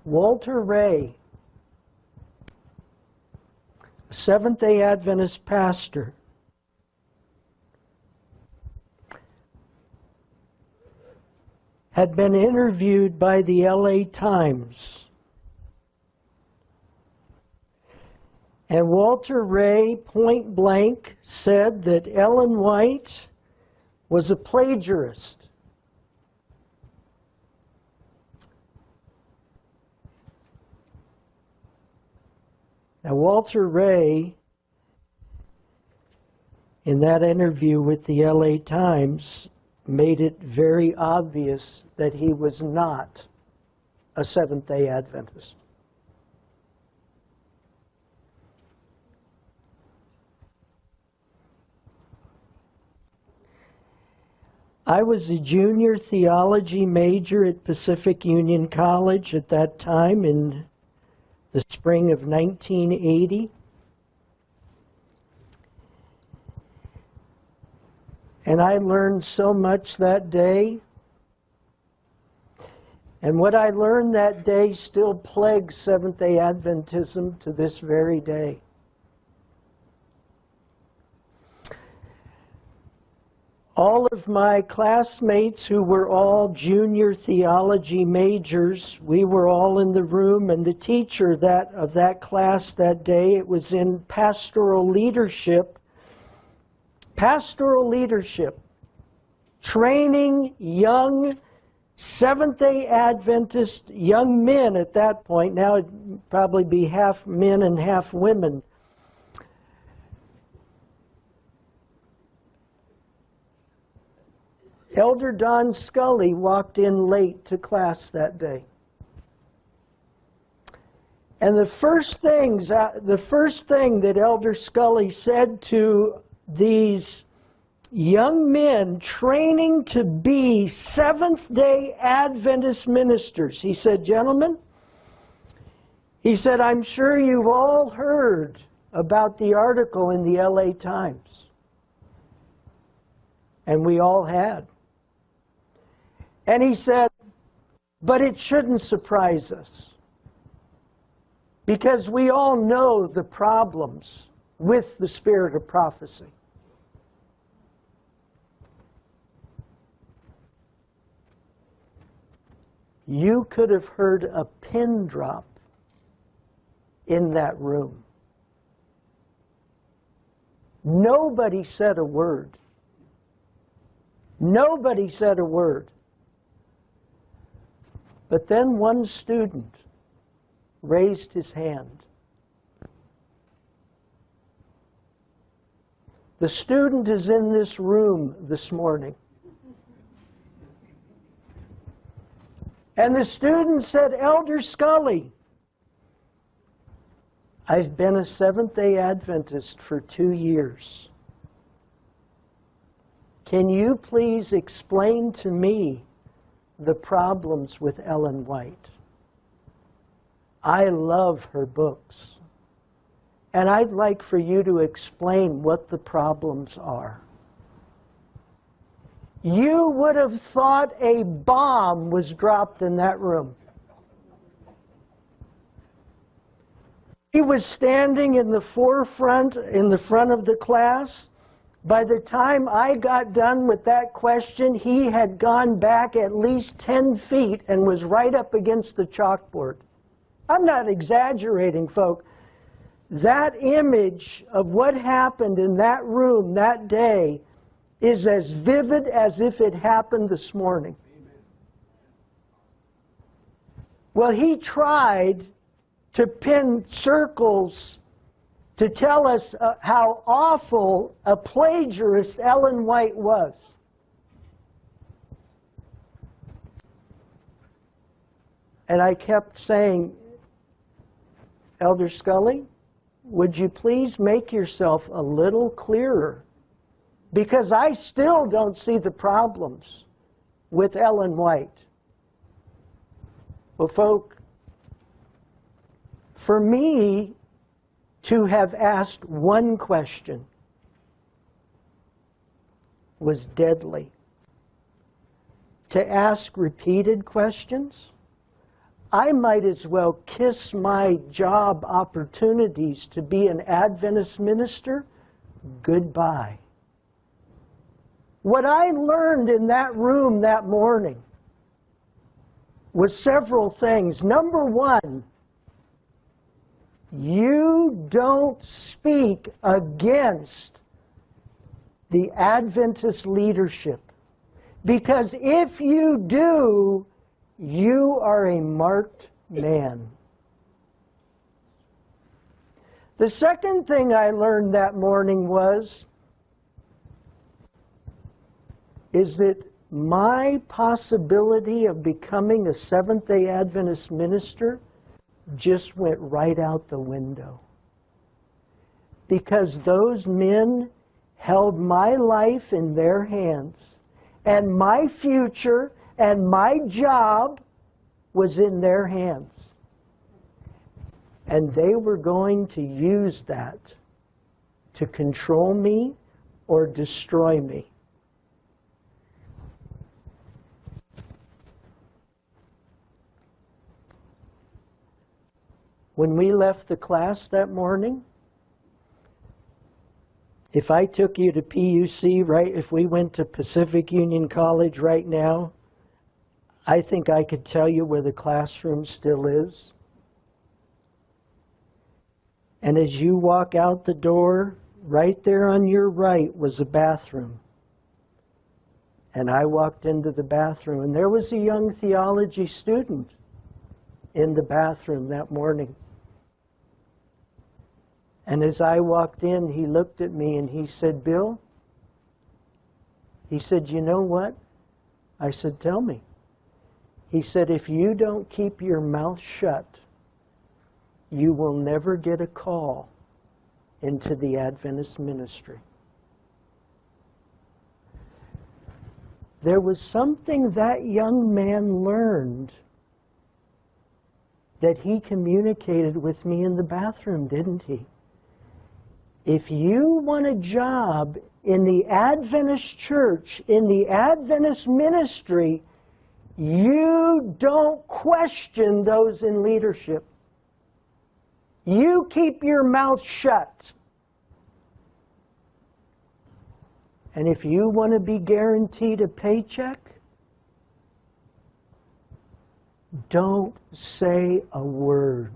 Walter Ray, a Seventh-day Adventist pastor, had been interviewed by the LA Times. And Walter Ray, point blank, said that Ellen White was a plagiarist. Now, Walter Ray, in that interview with the LA Times, made it very obvious that he was not a Seventh-day Adventist. I was a junior theology major at Pacific Union College at that time in the spring of 1980. And I learned so much that day. And what I learned that day still plagues Seventh-day Adventism to this very day. All of my classmates who were all junior theology majors, we were all in the room, and the teacher of that class that day, it was in pastoral leadership, training young Seventh-day Adventist young men at that point. Now it'd probably be half men and half women. Elder Don Scully walked in late to class that day. And the first thing that Elder Scully said to these young men training to be Seventh-day Adventist ministers, he said, "Gentlemen," he said, "I'm sure you've all heard about the article in the LA Times." And we all had. And he said, "But it shouldn't surprise us, because we all know the problems with the spirit of prophecy." You could have heard a pin drop in that room. Nobody said a word. Nobody said a word. But then one student raised his hand. The student is in this room this morning. And the student said, "Elder Scully, I've been a Seventh-day Adventist for 2 years. Can you please explain to me the problems with Ellen White? I love her books, and I'd like for you to explain what the problems are." You would have thought a bomb was dropped in that room. He was standing in the forefront, in the front of the class. By the time I got done with that question, he had gone back at least 10 feet and was right up against the chalkboard. I'm not exaggerating, folk. That image of what happened in that room that day is as vivid as if it happened this morning. Well, he tried to pin circles to tell us how awful a plagiarist Ellen White was. And I kept saying, "Elder Scully, would you please make yourself a little clearer? Because I still don't see the problems with Ellen White." Well, folk, for me to have asked one question was deadly. To ask repeated questions, I might as well kiss my job opportunities to be an Adventist minister goodbye. What I learned in that room that morning was several things. Number one, you don't speak against the Adventist leadership, because if you do, you are a marked man. The second thing I learned that morning is that my possibility of becoming a Seventh-day Adventist minister just went right out the window. Because those men held my life in their hands, and my future and my job was in their hands. And they were going to use that to control me or destroy me. When we left the class that morning, if I took you to PUC, right, if we went to Pacific Union College right now, I think I could tell you where the classroom still is. And as you walk out the door, right there on your right was a bathroom. And I walked into the bathroom, and there was a young theology student in the bathroom that morning. And as I walked in, he looked at me and he said, "Bill," he said, "you know what?" I said, "Tell me." He said, "If you don't keep your mouth shut, you will never get a call into the Adventist ministry." There was something that young man learned that he communicated with me in the bathroom, didn't he? If you want a job in the Adventist church, in the Adventist ministry, you don't question those in leadership. You keep your mouth shut. And if you want to be guaranteed a paycheck, don't say a word.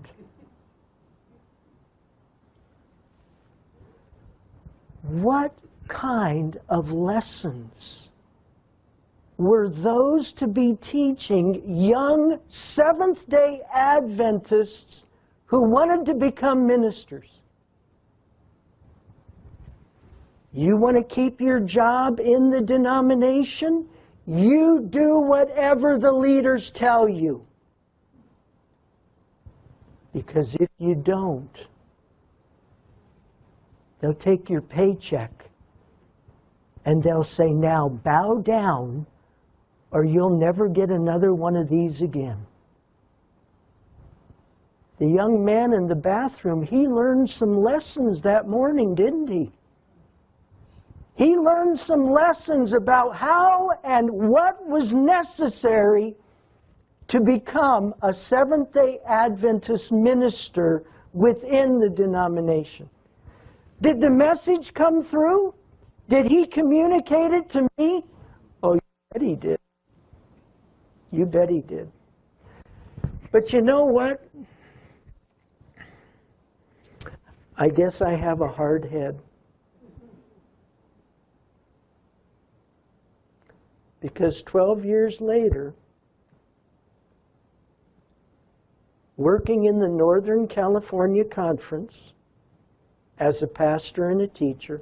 What kind of lessons were those to be teaching young Seventh-day Adventists who wanted to become ministers? You want to keep your job in the denomination? You do whatever the leaders tell you. Because if you don't, they'll take your paycheck and they'll say, "Now bow down or you'll never get another one of these again." The young man in the bathroom, he learned some lessons that morning, didn't he? He learned some lessons about how and what was necessary to become a Seventh-day Adventist minister within the denomination. Did the message come through? Did he communicate it to me? Oh, you bet he did. You bet he did. But you know what? I guess I have a hard head. Because 12 years later, working in the Northern California Conference as a pastor and a teacher,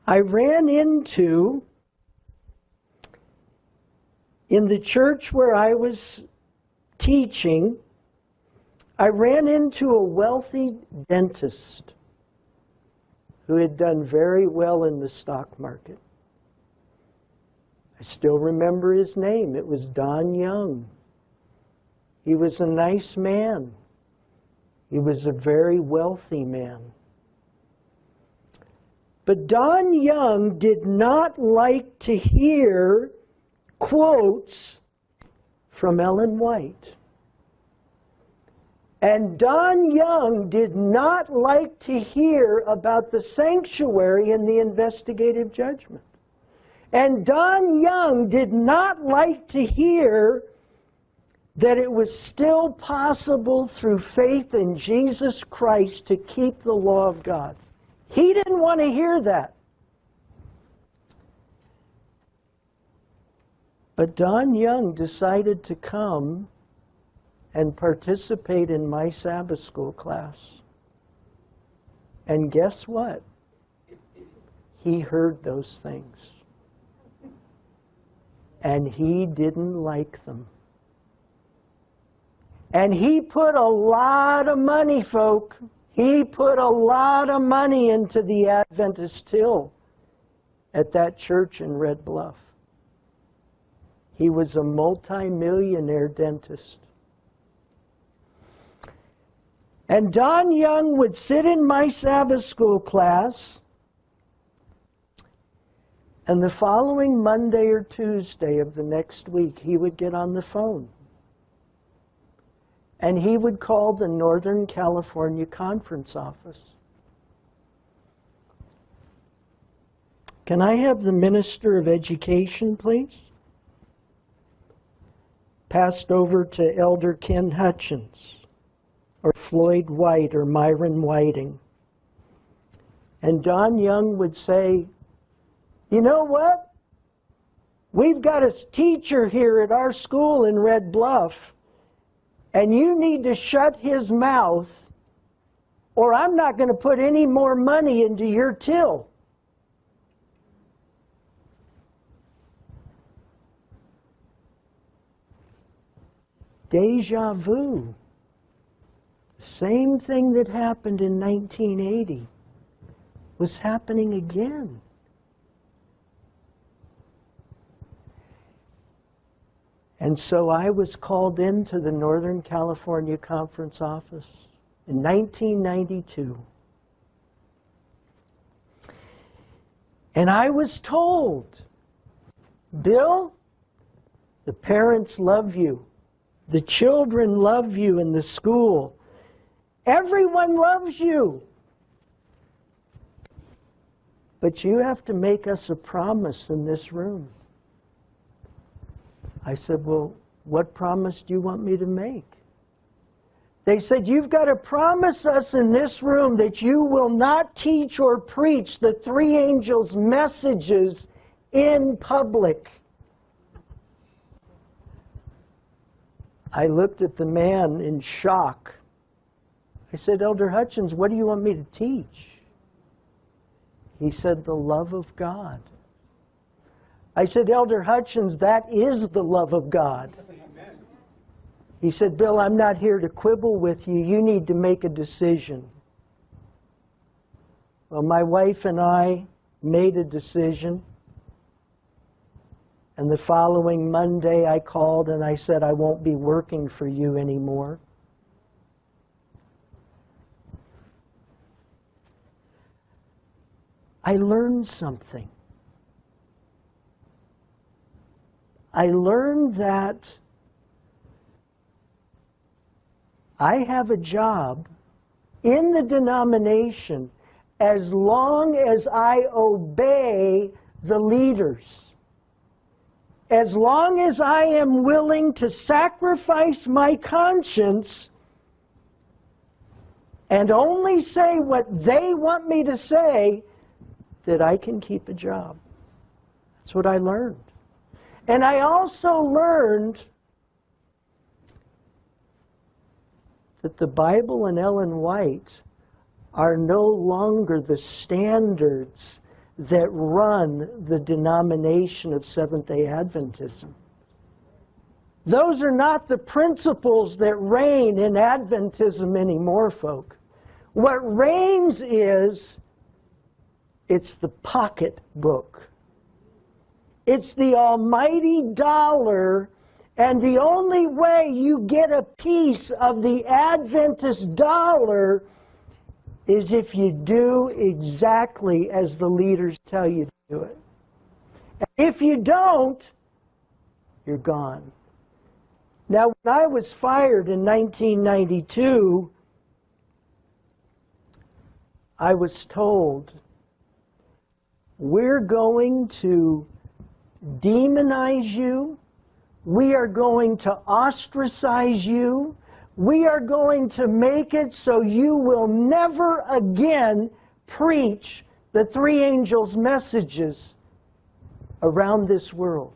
I ran into, in the church where I was teaching, I ran into a wealthy dentist who had done very well in the stock market. I still remember his name. It was Don Young. He was a nice man. He was a very wealthy man. But Don Young did not like to hear quotes from Ellen White. And Don Young did not like to hear about the sanctuary and the investigative judgment. And Don Young did not like to hear that it was still possible through faith in Jesus Christ to keep the law of God. He didn't want to hear that. But Don Young decided to come and participate in my Sabbath school class. And guess what? He heard those things. And he didn't like them. And he put a lot of money, folk. He put a lot of money into the Adventist Hill at that church in Red Bluff. He was a multi-millionaire dentist. And Don Young would sit in my Sabbath school class, and the following Monday or Tuesday of the next week, he would get on the phone. And he would call the Northern California Conference office. Can I have the Minister of Education, please? Passed over to Elder Ken Hutchins, or Floyd White, or Myron Whiting. And Don Young would say, you know what? We've got a teacher here at our school in Red Bluff, and you need to shut his mouth, or I'm not going to put any more money into your till. Deja vu. Same thing that happened in 1980 was happening again. And so I was called into the Northern California Conference office in 1992. And I was told, Bill, the parents love you. The children love you in the school. Everyone loves you. But you have to make us a promise in this room. I said, well, what promise do you want me to make? They said, you've got to promise us in this room that you will not teach or preach the three angels' messages in public. I looked at the man in shock. I said, Elder Hutchins, what do you want me to teach? He said, the love of God. I said, Elder Hutchins, that is the love of God. He said, Bill, I'm not here to quibble with you. You need to make a decision. Well, my wife and I made a decision. And the following Monday, I called and I said, I won't be working for you anymore. I learned something. I learned that I have a job in the denomination as long as I obey the leaders. As long as I am willing to sacrifice my conscience and only say what they want me to say, that I can keep a job. That's what I learned. And I also learned that the Bible and Ellen White are no longer the standards that run the denomination of Seventh-day Adventism. Those are not the principles that reign in Adventism anymore, folk. What reigns is, it's the pocketbook. It's the almighty dollar, and the only way you get a piece of the Adventist dollar is if you do exactly as the leaders tell you to do it. And if you don't, you're gone. Now, when I was fired in 1992, I was told, we're going to demonize you, we are going to ostracize you, we are going to make it so you will never again preach the three angels' messages around this world.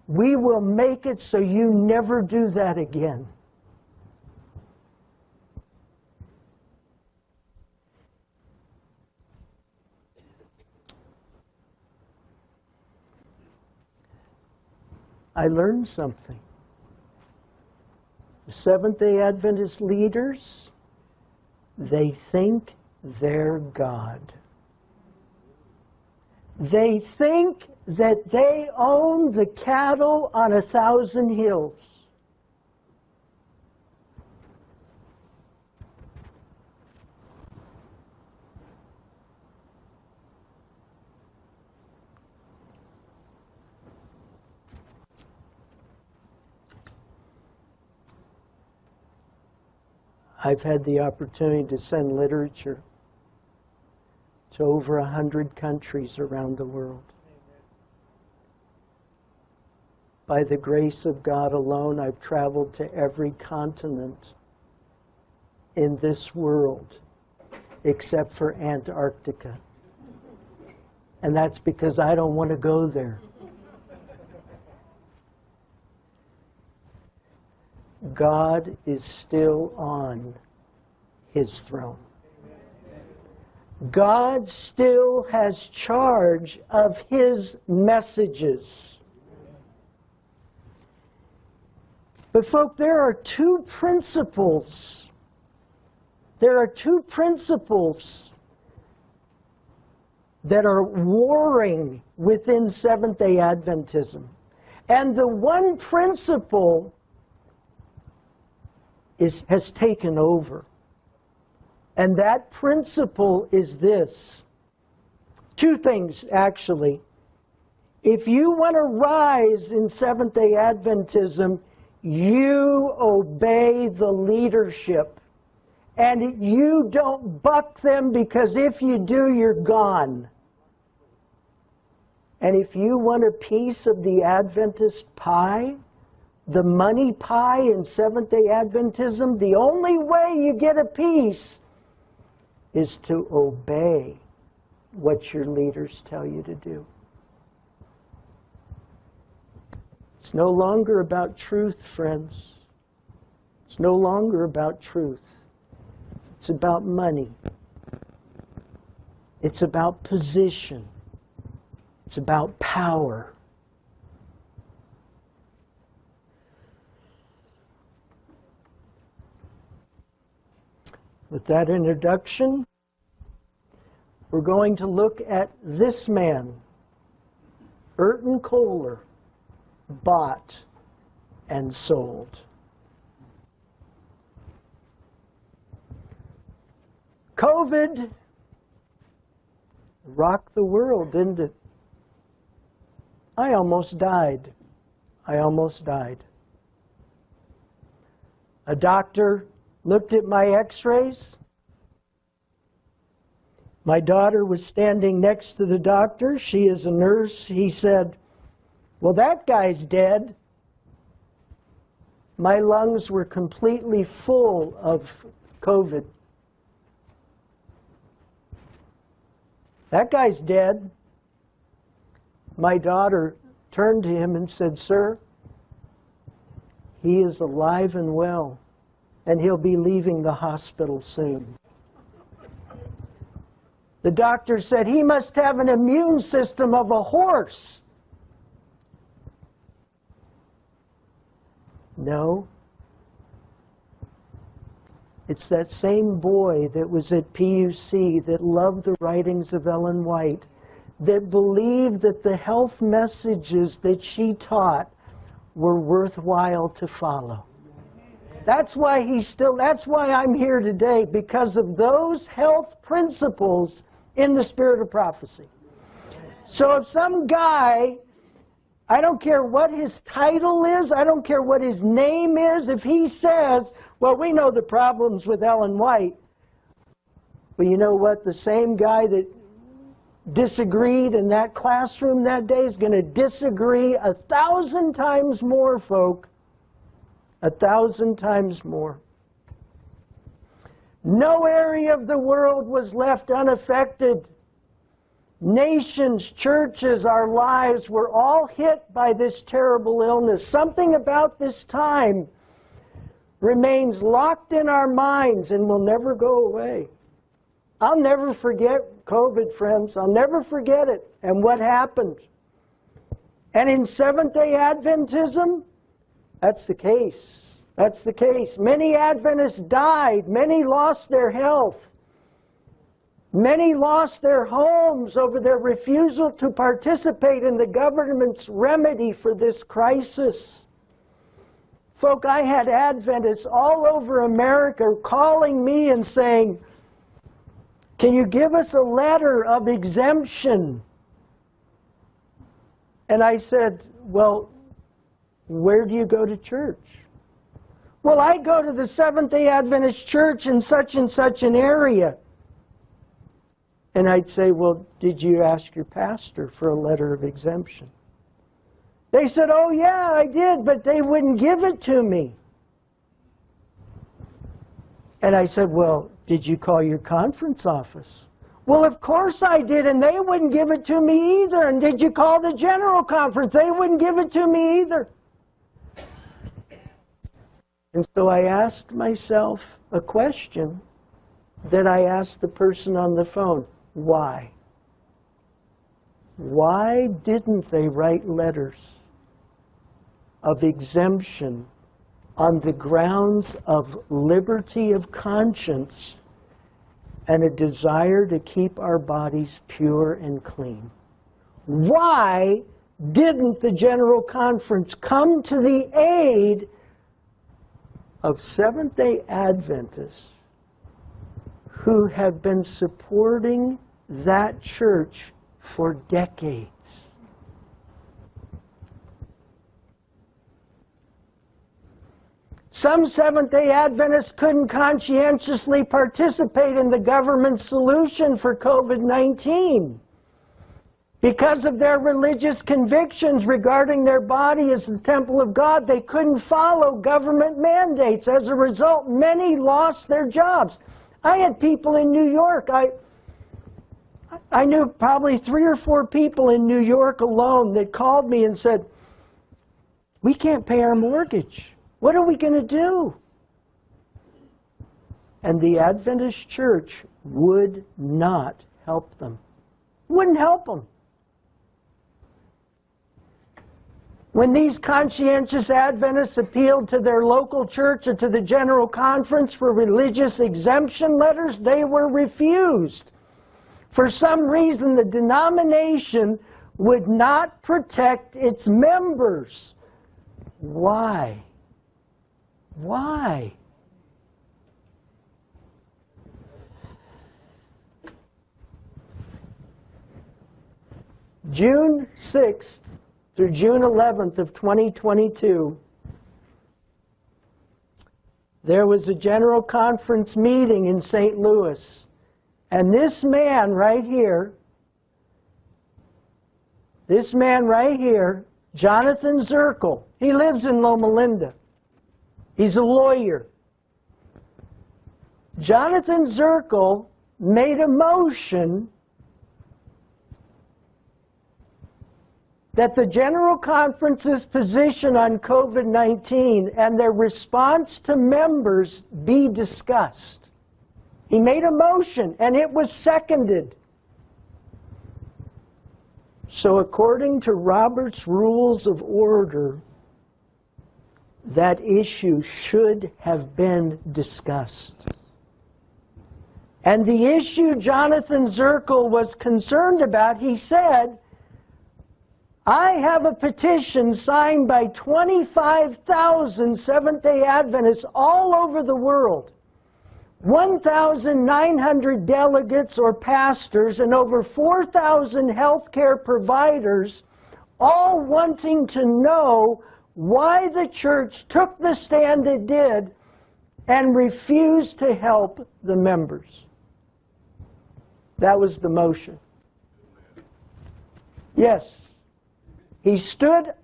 We will make it so you never do that again. I learned something. The Seventh-day Adventist leaders, they think they're God. They think that they own the cattle on 1,000 hills. I've had the opportunity to send literature to over 100 countries around the world. By the grace of God alone, I've traveled to every continent in this world except for Antarctica. And that's because I don't want to go there. God is still on His throne. God still has charge of His messages. But folk, there are two principles. There are two principles that are warring within Seventh-day Adventism. And the one principle has taken over. And that principle is this. Two things, actually. If you want to rise in Seventh-day Adventism, you obey the leadership. And you don't buck them, because if you do, you're gone. And if you want a piece of the Adventist pie, the money pie in Seventh-day Adventism, the only way you get a piece is to obey what your leaders tell you to do. It's no longer about truth, friends. It's no longer about truth. It's about money. It's about position. It's about power. With that introduction, we're going to look at this man, Burton Kohler, bought and sold. COVID rocked the world, didn't it? I almost died. I almost died. A doctor looked at my x-rays. My daughter was standing next to the doctor. She is a nurse. He said, "Well, that guy's dead." My lungs were completely full of COVID. "That guy's dead." My daughter turned to him and said, "Sir, he is alive and well, and he'll be leaving the hospital soon." The doctor said, "He must have an immune system of a horse." No. It's that same boy that was at PUC that loved the writings of Ellen White, that believed that the health messages that she taught were worthwhile to follow. That's why that's why I'm here today, because of those health principles in the spirit of prophecy. So if some guy I don't care what his title is. I don't care what his name is. If he says, well, we know the problems with Ellen White. Well, you know what? The same guy that disagreed in that classroom that day is going to disagree 1,000 times more, folk. 1,000 times more. No area of the world was left unaffected. Nations, churches, our lives were all hit by this terrible illness. Something about this time remains locked in our minds and will never go away. I'll never forget COVID, friends. I'll never forget it and what happened. And in Seventh-day Adventism, that's the case. That's the case. Many Adventists died. Many lost their health. Many lost their homes over their refusal to participate in the government's remedy for this crisis. Folk, I had Adventists all over America calling me and saying, can you give us a letter of exemption? And I said, well, where do you go to church? Well, I go to the Seventh-day Adventist church in such and such an area. And I'd say, well, did you ask your pastor for a letter of exemption? They said, oh yeah, I did, but they wouldn't give it to me. And I said, well, did you call your conference office? Well, of course I did, and they wouldn't give it to me either. And did you call the general conference? They wouldn't give it to me either. And so I asked myself a question that I asked the person on the phone. Why? Why didn't they write letters of exemption on the grounds of liberty of conscience and a desire to keep our bodies pure and clean? Why didn't the General Conference come to the aid of Seventh-day Adventists who have been supporting that church for decades? Some Seventh-day Adventists couldn't conscientiously participate in the government's solution for COVID-19 because of their religious convictions regarding their body as the temple of God. They couldn't follow government mandates. As a result, many lost their jobs. I had people in New York. I knew probably 3 or 4 people in New York alone that called me and said, we can't pay our mortgage. What are we going to do? And the Adventist church would not help them. Wouldn't help them. When these conscientious Adventists appealed to their local church or to the General Conference for religious exemption letters, they were refused. For some reason, the denomination would not protect its members. Why? Why? June 6th through June 11th of 2022, there was a General Conference meeting in St. Louis. And this man right here, Jonathan Zirkle, he lives in Loma Linda. He's a lawyer. Jonathan Zirkle made a motion that the General Conference's position on COVID-19 and their response to members be discussed. He made a motion, and it was seconded. So according to Robert's Rules of Order, that issue should have been discussed. And the issue Jonathan Zirkle was concerned about, he said, I have a petition signed by 25,000 Seventh-day Adventists all over the world, 1,900 delegates or pastors, and over 4,000 healthcare providers, all wanting to know why the church took the stand it did and refused to help the members. That was the motion. Yes. He stood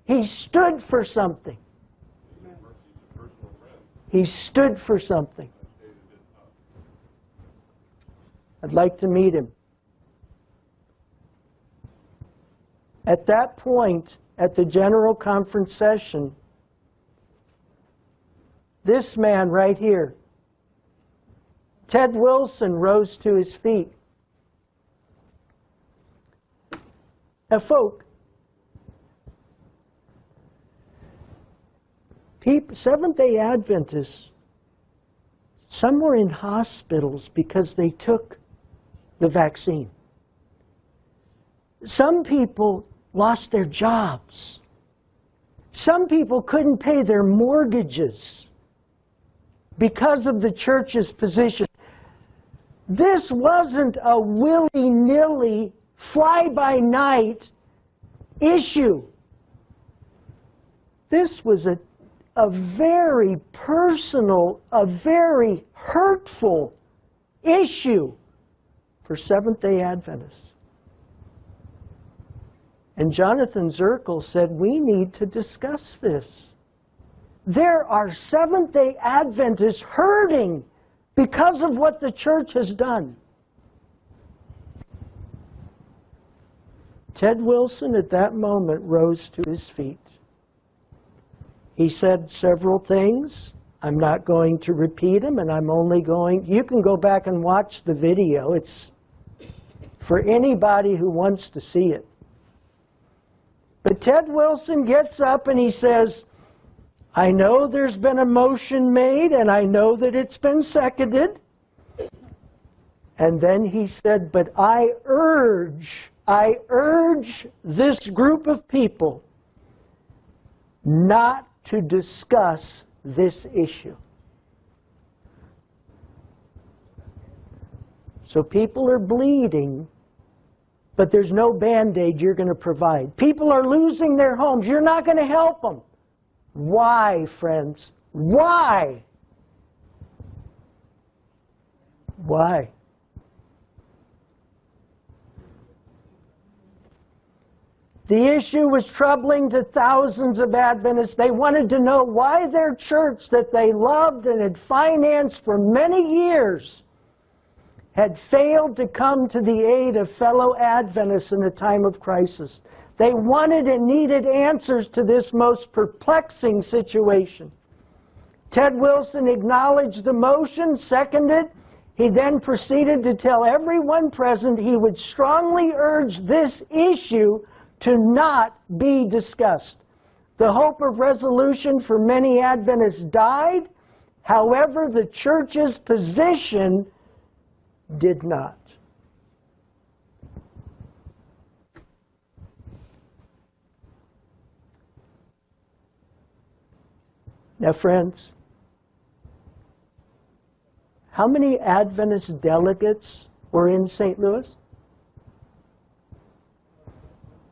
for something. He stood for something. I'd like to meet him. At that point, at the General Conference session, this man right here, Ted Wilson, rose to his feet. Now, folk, Seventh-day Adventists, some were in hospitals because they took the vaccine. Some people lost their jobs. Some people couldn't pay their mortgages because of the church's position. This wasn't a willy-nilly, fly-by-night issue. This was a very personal, a very hurtful issue for Seventh-day Adventists. And Jonathan Zirkel said, we need to discuss this. There are Seventh-day Adventists hurting because of what the church has done. Ted Wilson at that moment rose to his feet. He said several things. I'm not going to repeat them, and I'm only going... You can go back and watch the video. It's for anybody who wants to see it. But Ted Wilson gets up and he says, I know there's been a motion made, and I know that it's been seconded. And then he said, but I urge this group of people not to discuss this issue. So people are bleeding, but there's no Band-Aid you're going to provide. People are losing their homes. You're not going to help them. Why, friends? Why? Why? The issue was troubling to thousands of Adventists. They wanted to know why their church that they loved and had financed for many years had failed to come to the aid of fellow Adventists in a time of crisis. They wanted and needed answers to this most perplexing situation. Ted Wilson acknowledged the motion, seconded. He then proceeded to tell everyone present he would strongly urge this issue to not be discussed. The hope of resolution for many Adventists died. However, the church's position did not. Now, friends, how many Adventist delegates were in St. Louis?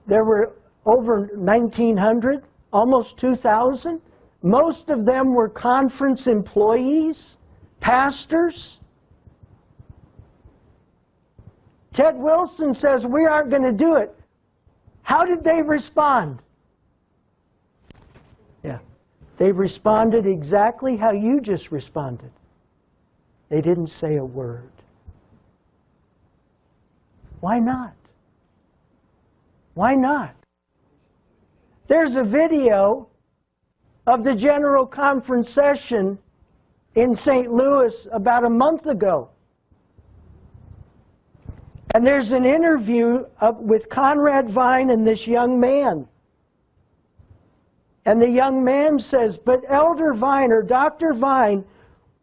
There were over 1,900, almost 2,000. Most of them were conference employees, pastors. Ted Wilson says, we aren't going to do it. How did they respond? Yeah, they responded exactly how you just responded. They didn't say a word. Why not? Why not? There's a video of the General Conference session in St. Louis about a month ago. And there's an interview with Conrad Vine and this young man. And the young man says, but Elder Vine or Dr. Vine,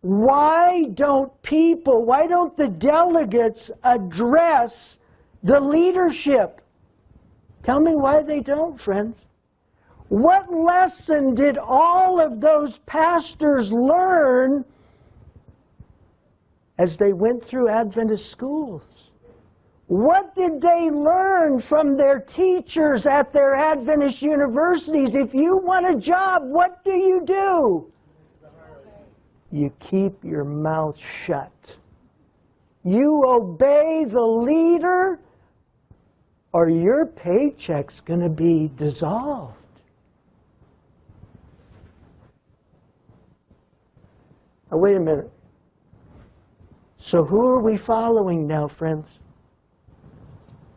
why don't the delegates address the leadership? Tell me why they don't, friends. What lesson did all of those pastors learn as they went through Adventist schools? What did they learn from their teachers at their Adventist universities? If you want a job, what do? You keep your mouth shut. You obey the leader, or your paycheck's going to be dissolved. Now, wait a minute. So who are we following now, friends?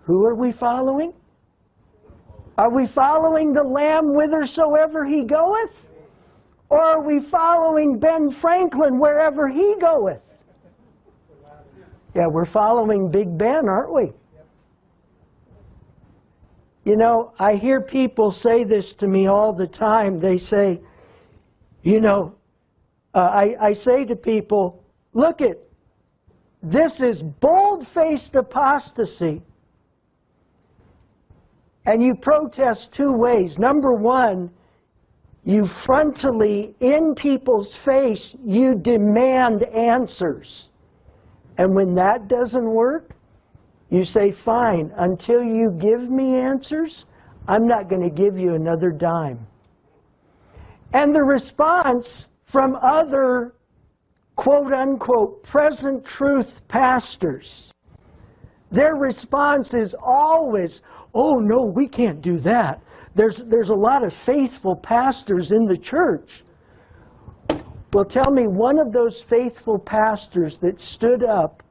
Who are we following? Are we following the Lamb whithersoever he goeth? Or are we following Ben Franklin wherever he goeth? Yeah, we're following Big Ben, aren't we? You know, I hear people say this to me all the time. They say, you know, I say to people, look it, this is bold-faced apostasy. And you protest two ways. Number one, you frontally, in people's face, you demand answers. And when that doesn't work, you say, fine, until you give me answers, I'm not going to give you another dime. And the response from other, quote-unquote, present truth pastors, their response is always, oh, no, we can't do that. There's a lot of faithful pastors in the church. Well, tell me one of those faithful pastors that stood up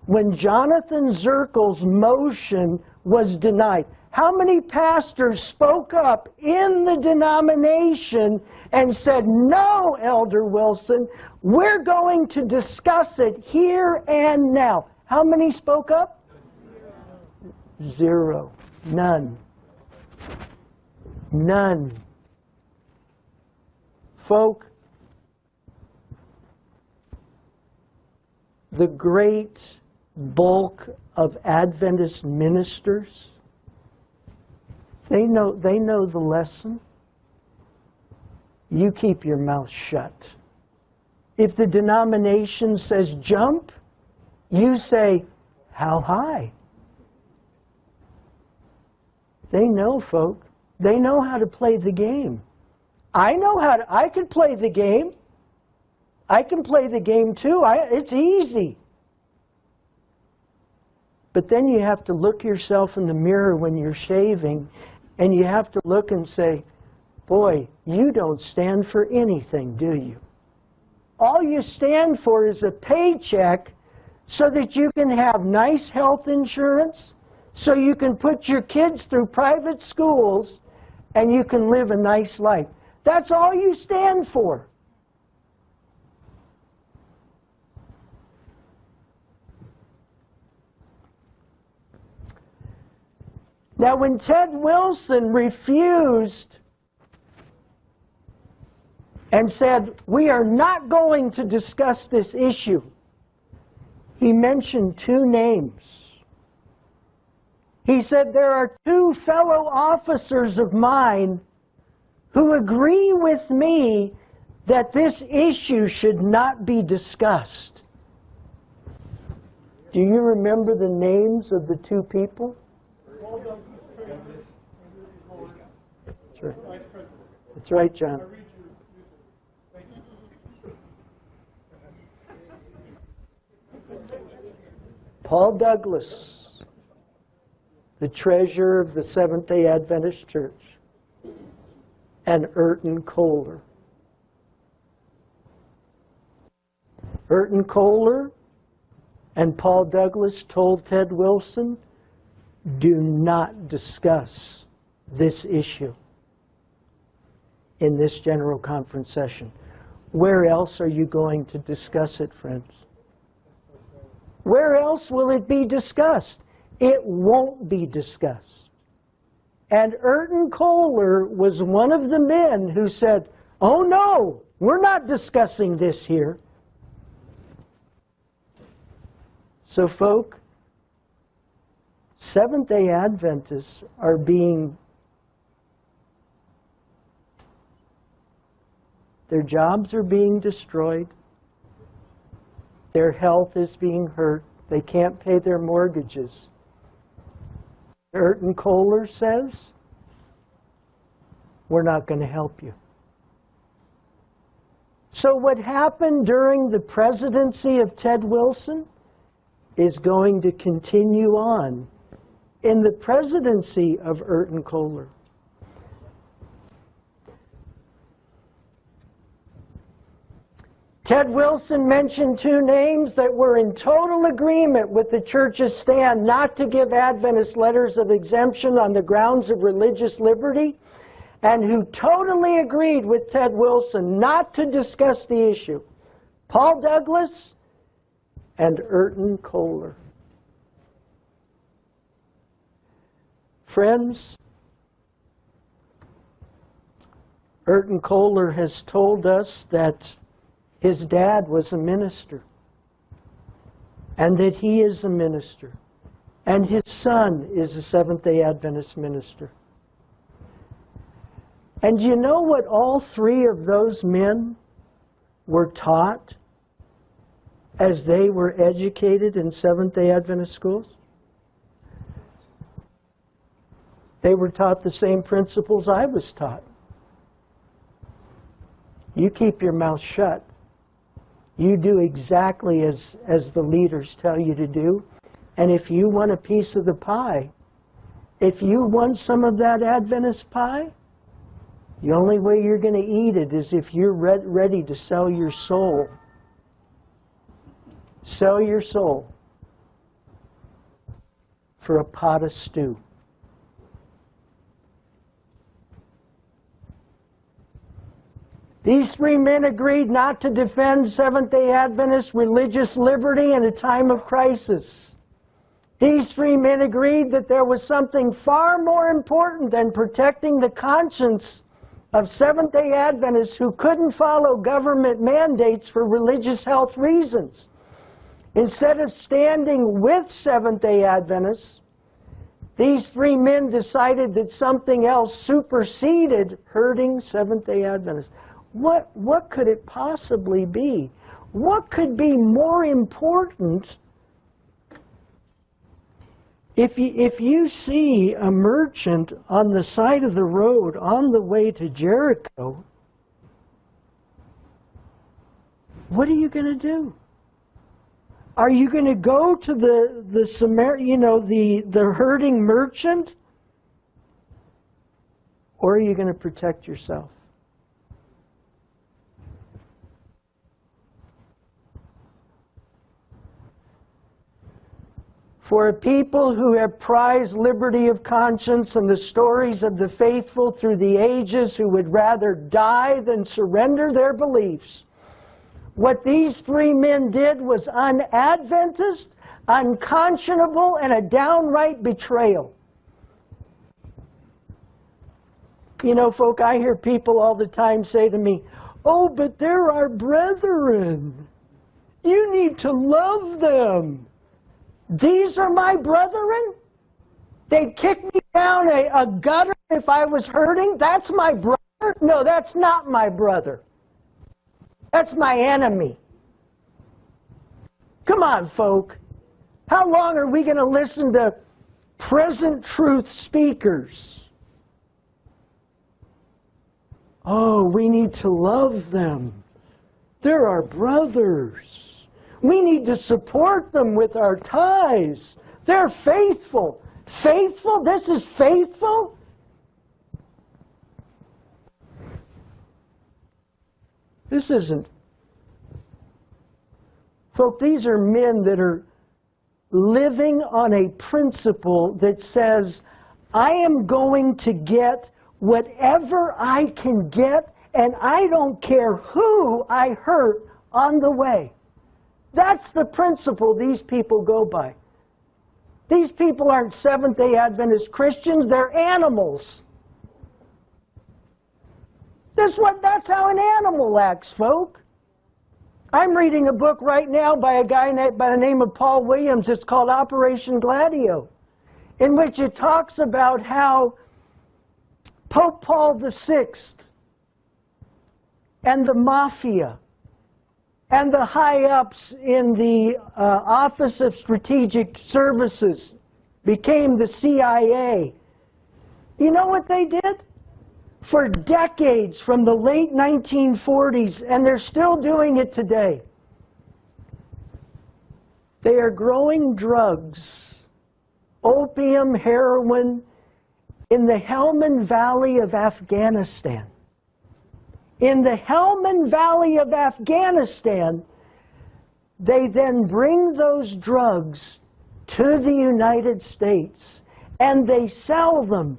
when Jonathan Zirkel's motion was denied. How many pastors spoke up in the denomination and said, no, Elder Wilson, we're going to discuss it here and now? How many spoke up? Zero. None. None. Folk, the great bulk of Adventist ministers, they know the lesson. You keep your mouth shut. If the denomination says jump, you say, how high? They know, folk. They know how to play the game. I know how to, I can play the game. I can play the game too. It's easy. But then you have to look yourself in the mirror when you're shaving, and you have to look and say, boy, you don't stand for anything, do you? All you stand for is a paycheck so that you can have nice health insurance, so you can put your kids through private schools, and you can live a nice life. That's all you stand for. Now, when Ted Wilson refused and said, we are not going to discuss this issue, he mentioned two names. He said, there are two fellow officers of mine who agree with me that this issue should not be discussed. Do you remember the names of the two people? That's right. That's right, John. Paul Douglas, the treasurer of the Seventh-day Adventist Church, and Urton Kohler. Urton Kohler and Paul Douglas told Ted Wilson, do not discuss this issue in this General Conference session. Where else are you going to discuss it, friends? Where else will it be discussed? It won't be discussed. And Urton Kohler was one of the men who said, oh no, we're not discussing this here. So folk, Seventh-day Adventists are being, their jobs are being destroyed. Their health is being hurt. They can't pay their mortgages. Erton Kohler says, we're not going to help you. So what happened during the presidency of Ted Wilson is going to continue on in the presidency of Erton Kohler. Ted Wilson mentioned two names that were in total agreement with the church's stand not to give Adventist letters of exemption on the grounds of religious liberty, and who totally agreed with Ted Wilson not to discuss the issue: Paul Douglas and Erton Kohler. Friends, Erton Kohler has told us that his dad was a minister, and that he is a minister, and his son is a Seventh-day Adventist minister. And you know what all three of those men were taught as they were educated in Seventh-day Adventist schools? They were taught the same principles I was taught. You keep your mouth shut. You do exactly as the leaders tell you to do. And if you want a piece of the pie, if you want some of that Adventist pie, the only way you're going to eat it is if you're ready to sell your soul. Sell your soul for a pot of stew. These three men agreed not to defend Seventh-day Adventist religious liberty in a time of crisis. These three men agreed that there was something far more important than protecting the conscience of Seventh-day Adventists who couldn't follow government mandates for religious health reasons. Instead of standing with Seventh-day Adventists, these three men decided that something else superseded hurting Seventh-day Adventists. What could it possibly be? What could be more important? If you see a merchant on the side of the road on the way to Jericho, what are you going to do? Are you going to go to the hurting merchant, or are you going to protect yourself? For a people who have prized liberty of conscience and the stories of the faithful through the ages who would rather die than surrender their beliefs, what these three men did was un-Adventist, unconscionable, and a downright betrayal. You know, folk, I hear people all the time say to me, "Oh, but they're our brethren. You need to love them." These are my brethren? They'd kick me down a gutter if I was hurting? That's my brother? No, that's not my brother. That's my enemy. Come on, folk. How long are we going to listen to present truth speakers? Oh, we need to love them. They're our brothers. We need to support them with our tithes. They're faithful. Faithful? This is faithful? This isn't. Folks, these are men that are living on a principle that says, I am going to get whatever I can get, and I don't care who I hurt on the way. That's the principle these people go by. These people aren't Seventh-day Adventist Christians, they're animals. That's how an animal acts, folk. I'm reading a book right now by a guy by the name of Paul Williams. It's called Operation Gladio, in which it talks about how Pope Paul VI and the mafia and the high-ups in the Office of Strategic Services became the CIA. You know what they did? For decades, from the late 1940s, and they're still doing it today. They are growing drugs, opium, heroin, in the Helmand Valley of Afghanistan. In the Helmand Valley of Afghanistan, they then bring those drugs to the United States, and they sell them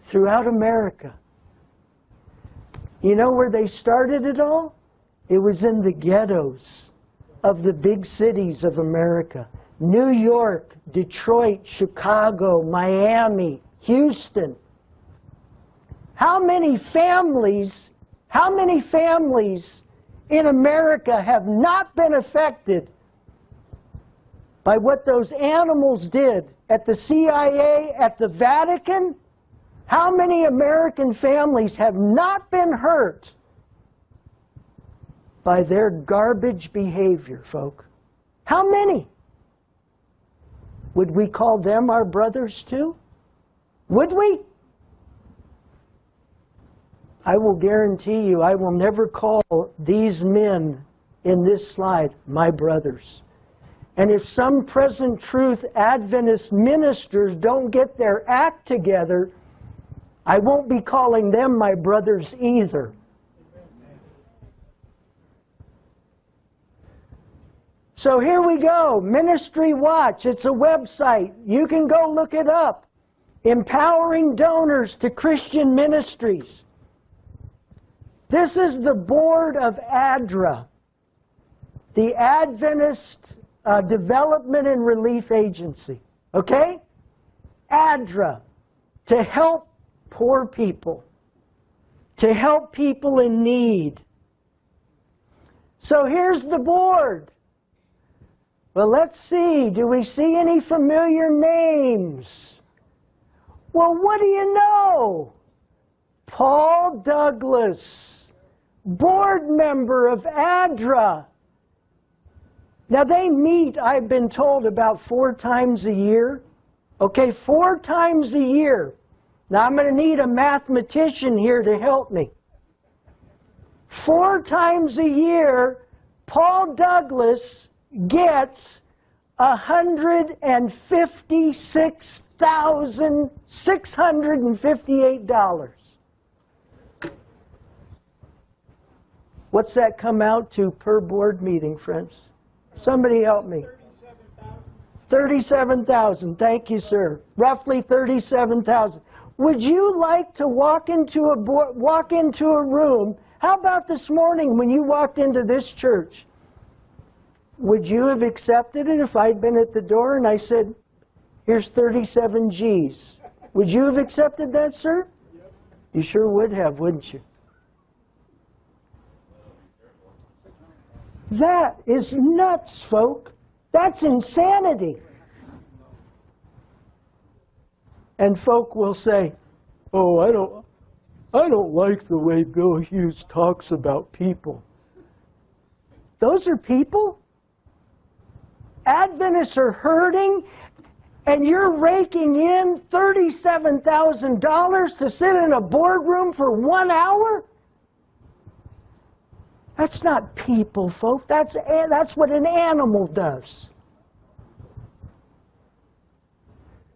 throughout America. You know where they started it all? It was in the ghettos of the big cities of America. New York, Detroit, Chicago, Miami, Houston. How many families in America have not been affected by what those animals did at the CIA, at the Vatican? How many American families have not been hurt by their garbage behavior, folk? How many? Would we call them our brothers too? Would we? I will guarantee you, I will never call these men in this slide my brothers. And if some present truth Adventist ministers don't get their act together, I won't be calling them my brothers either. So here we go, Ministry Watch. It's a website. You can go look it up. Empowering donors to Christian ministries. This is the board of ADRA, the Adventist Development and Relief Agency. Okay? ADRA, to help poor people, to help people in need. So here's the board. Well, let's see. Do we see any familiar names? Well, what do you know? Paul Douglas, board member of ADRA. Now, they meet, I've been told, about 4 times a year. Okay, 4 times a year. Now, I'm going to need a mathematician here to help me. 4 times a year, Paul Douglas gets $156,658. What's that come out to per board meeting, friends? Somebody help me. 37,000. Thank you, sir. Roughly 37,000. Would you like to walk into a room? How about this morning when you walked into this church? Would you have accepted it if I'd been at the door and I said, here's 37 G's? Would you have accepted that, sir? Yep. You sure would have, wouldn't you? That is nuts, folk. That's insanity. And folk will say, oh, I don't like the way Bill Hughes talks about people. Those are people? Adventists are hurting, and you're raking in $37,000 to sit in a boardroom for 1 hour? That's not people, folks. That's what an animal does.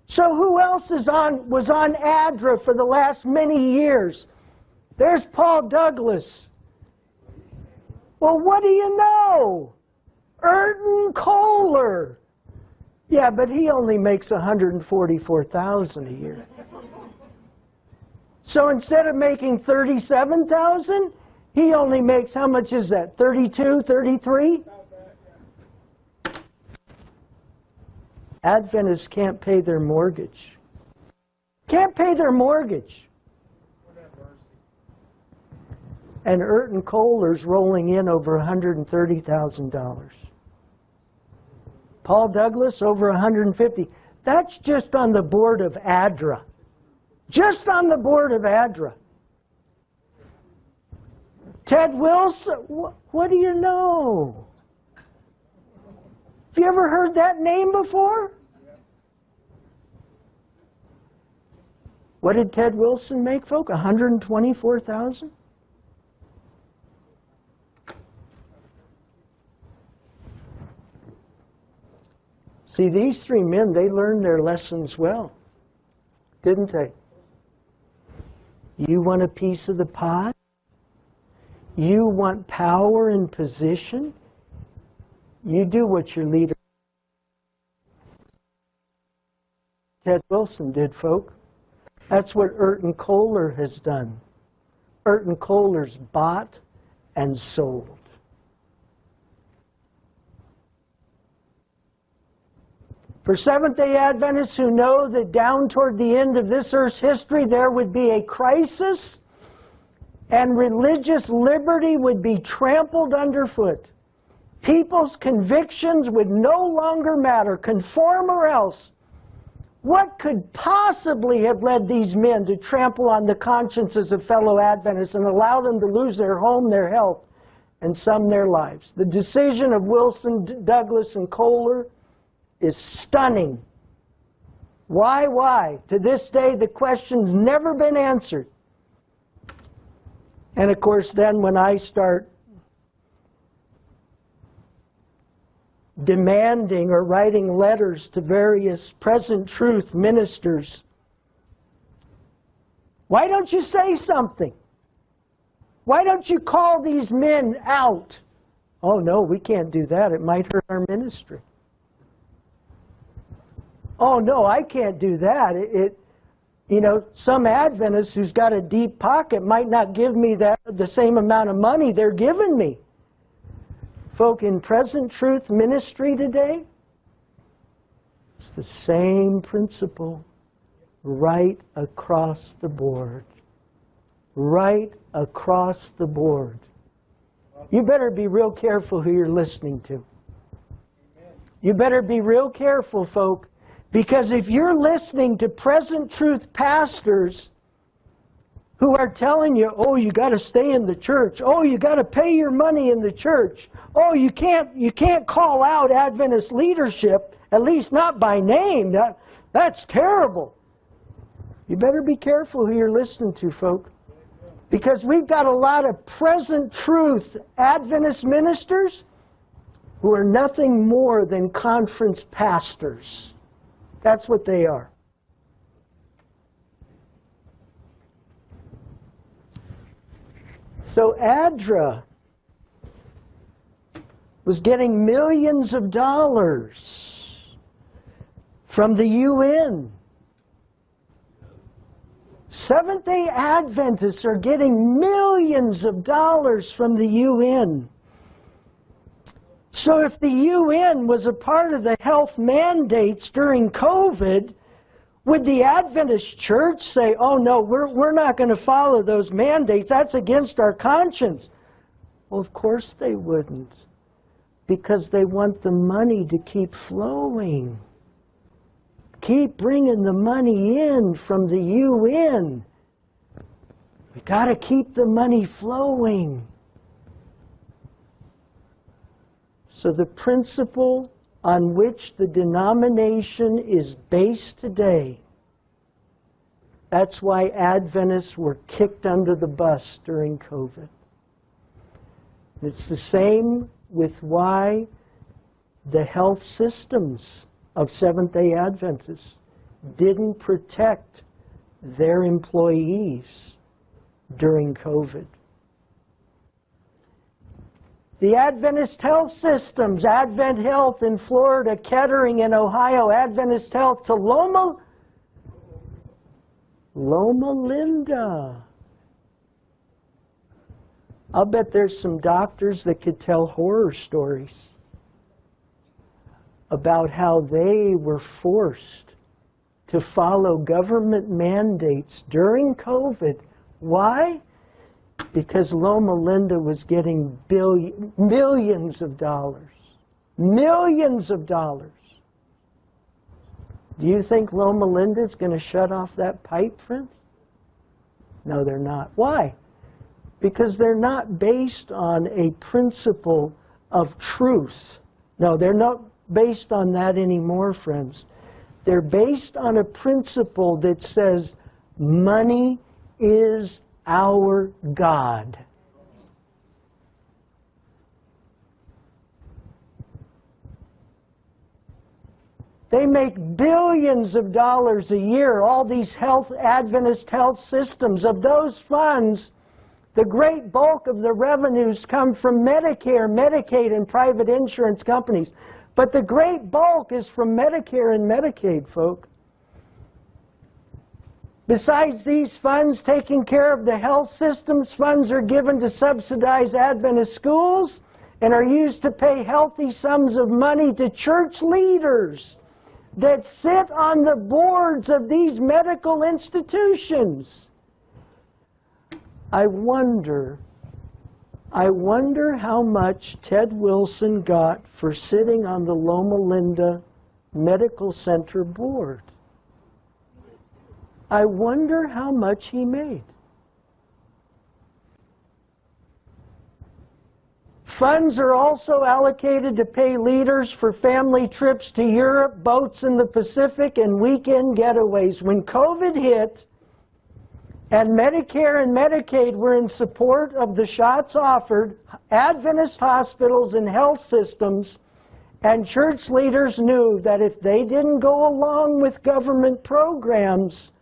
So who else was on ADRA for the last many years? There's Paul Douglas. Well, what do you know? Urton Kohler. Yeah, but he only makes $144,000 a year. So instead of making $37,000, he only makes, how much is that? 32, 33? Adventists can't pay their mortgage. Can't pay their mortgage. And Urton Kohler's rolling in over $130,000. Paul Douglas, over $150,000. That's just on the board of ADRA. Just on the board of ADRA. Ted Wilson, what do you know? Have you ever heard that name before? What did Ted Wilson make, folk? $124,000? See, these three men, they learned their lessons well, didn't they? You want a piece of the pie? You want power and position? You do what your leader. Ted Wilson did, folk. That's what Erton Kohler has done. Erton Kohler's bought and sold. For Seventh-day Adventists who know that down toward the end of this earth's history there would be a crisis and religious liberty would be trampled underfoot. People's convictions would no longer matter, conform or else. What could possibly have led these men to trample on the consciences of fellow Adventists and allow them to lose their home, their health, and some their lives? The decision of Wilson, Douglas, and Kohler is stunning. Why? To this day, the question's never been answered. And of course, then when I start demanding or writing letters to various present truth ministers, why don't you say something? Why don't you call these men out? Oh no, we can't do that. It might hurt our ministry. Oh no, I can't do that. You know, some Adventist who's got a deep pocket might not give me the same amount of money they're giving me. Folk, in present truth ministry today, it's the same principle right across the board. Right across the board. You better be real careful who you're listening to. You better be real careful, folk. Because if you're listening to present truth pastors who are telling you, oh, you got to stay in the church. Oh, you got to pay your money in the church. Oh, you can't call out Adventist leadership, at least not by name. That's terrible. You better be careful who you're listening to, folk. Because we've got a lot of present truth Adventist ministers who are nothing more than conference pastors. That's what they are. So ADRA was getting millions of dollars from the UN. Seventh-day Adventists are getting millions of dollars from the UN. So if the UN was a part of the health mandates during COVID, would the Adventist church say, oh no, we're not going to follow those mandates, that's against our conscience? Well, of course they wouldn't, because they want the money to keep flowing. Keep bringing the money in from the UN. We got to keep the money flowing. So the principle on which the denomination is based today, that's why Adventists were kicked under the bus during COVID. It's the same with why the health systems of Seventh-day Adventists didn't protect their employees during COVID. The Adventist health systems, Advent Health in Florida, Kettering in Ohio, Adventist Health to Loma Linda. I'll bet there's some doctors that could tell horror stories about how they were forced to follow government mandates during COVID. Why? Because Loma Linda was getting millions of dollars. Millions of dollars. Do you think Loma Linda is going to shut off that pipe, friends? No, they're not. Why? Because they're not based on a principle of truth. No, they're not based on that anymore, friends. They're based on a principle that says, Money is our God. They make billions of dollars a year, all these Adventist health systems. Of those funds, the great bulk of the revenues come from Medicare, Medicaid, and private insurance companies. But the great bulk is from Medicare and Medicaid, folk. Besides these funds taking care of the health systems, funds are given to subsidize Adventist schools and are used to pay healthy sums of money to church leaders that sit on the boards of these medical institutions. I wonder how much Ted Wilson got for sitting on the Loma Linda Medical Center board. I wonder how much he made. Funds are also allocated to pay leaders for family trips to Europe, boats in the Pacific, and weekend getaways. When COVID hit, and Medicare and Medicaid were in support of the shots offered, Adventist hospitals and health systems and church leaders knew that if they didn't go along with government programs,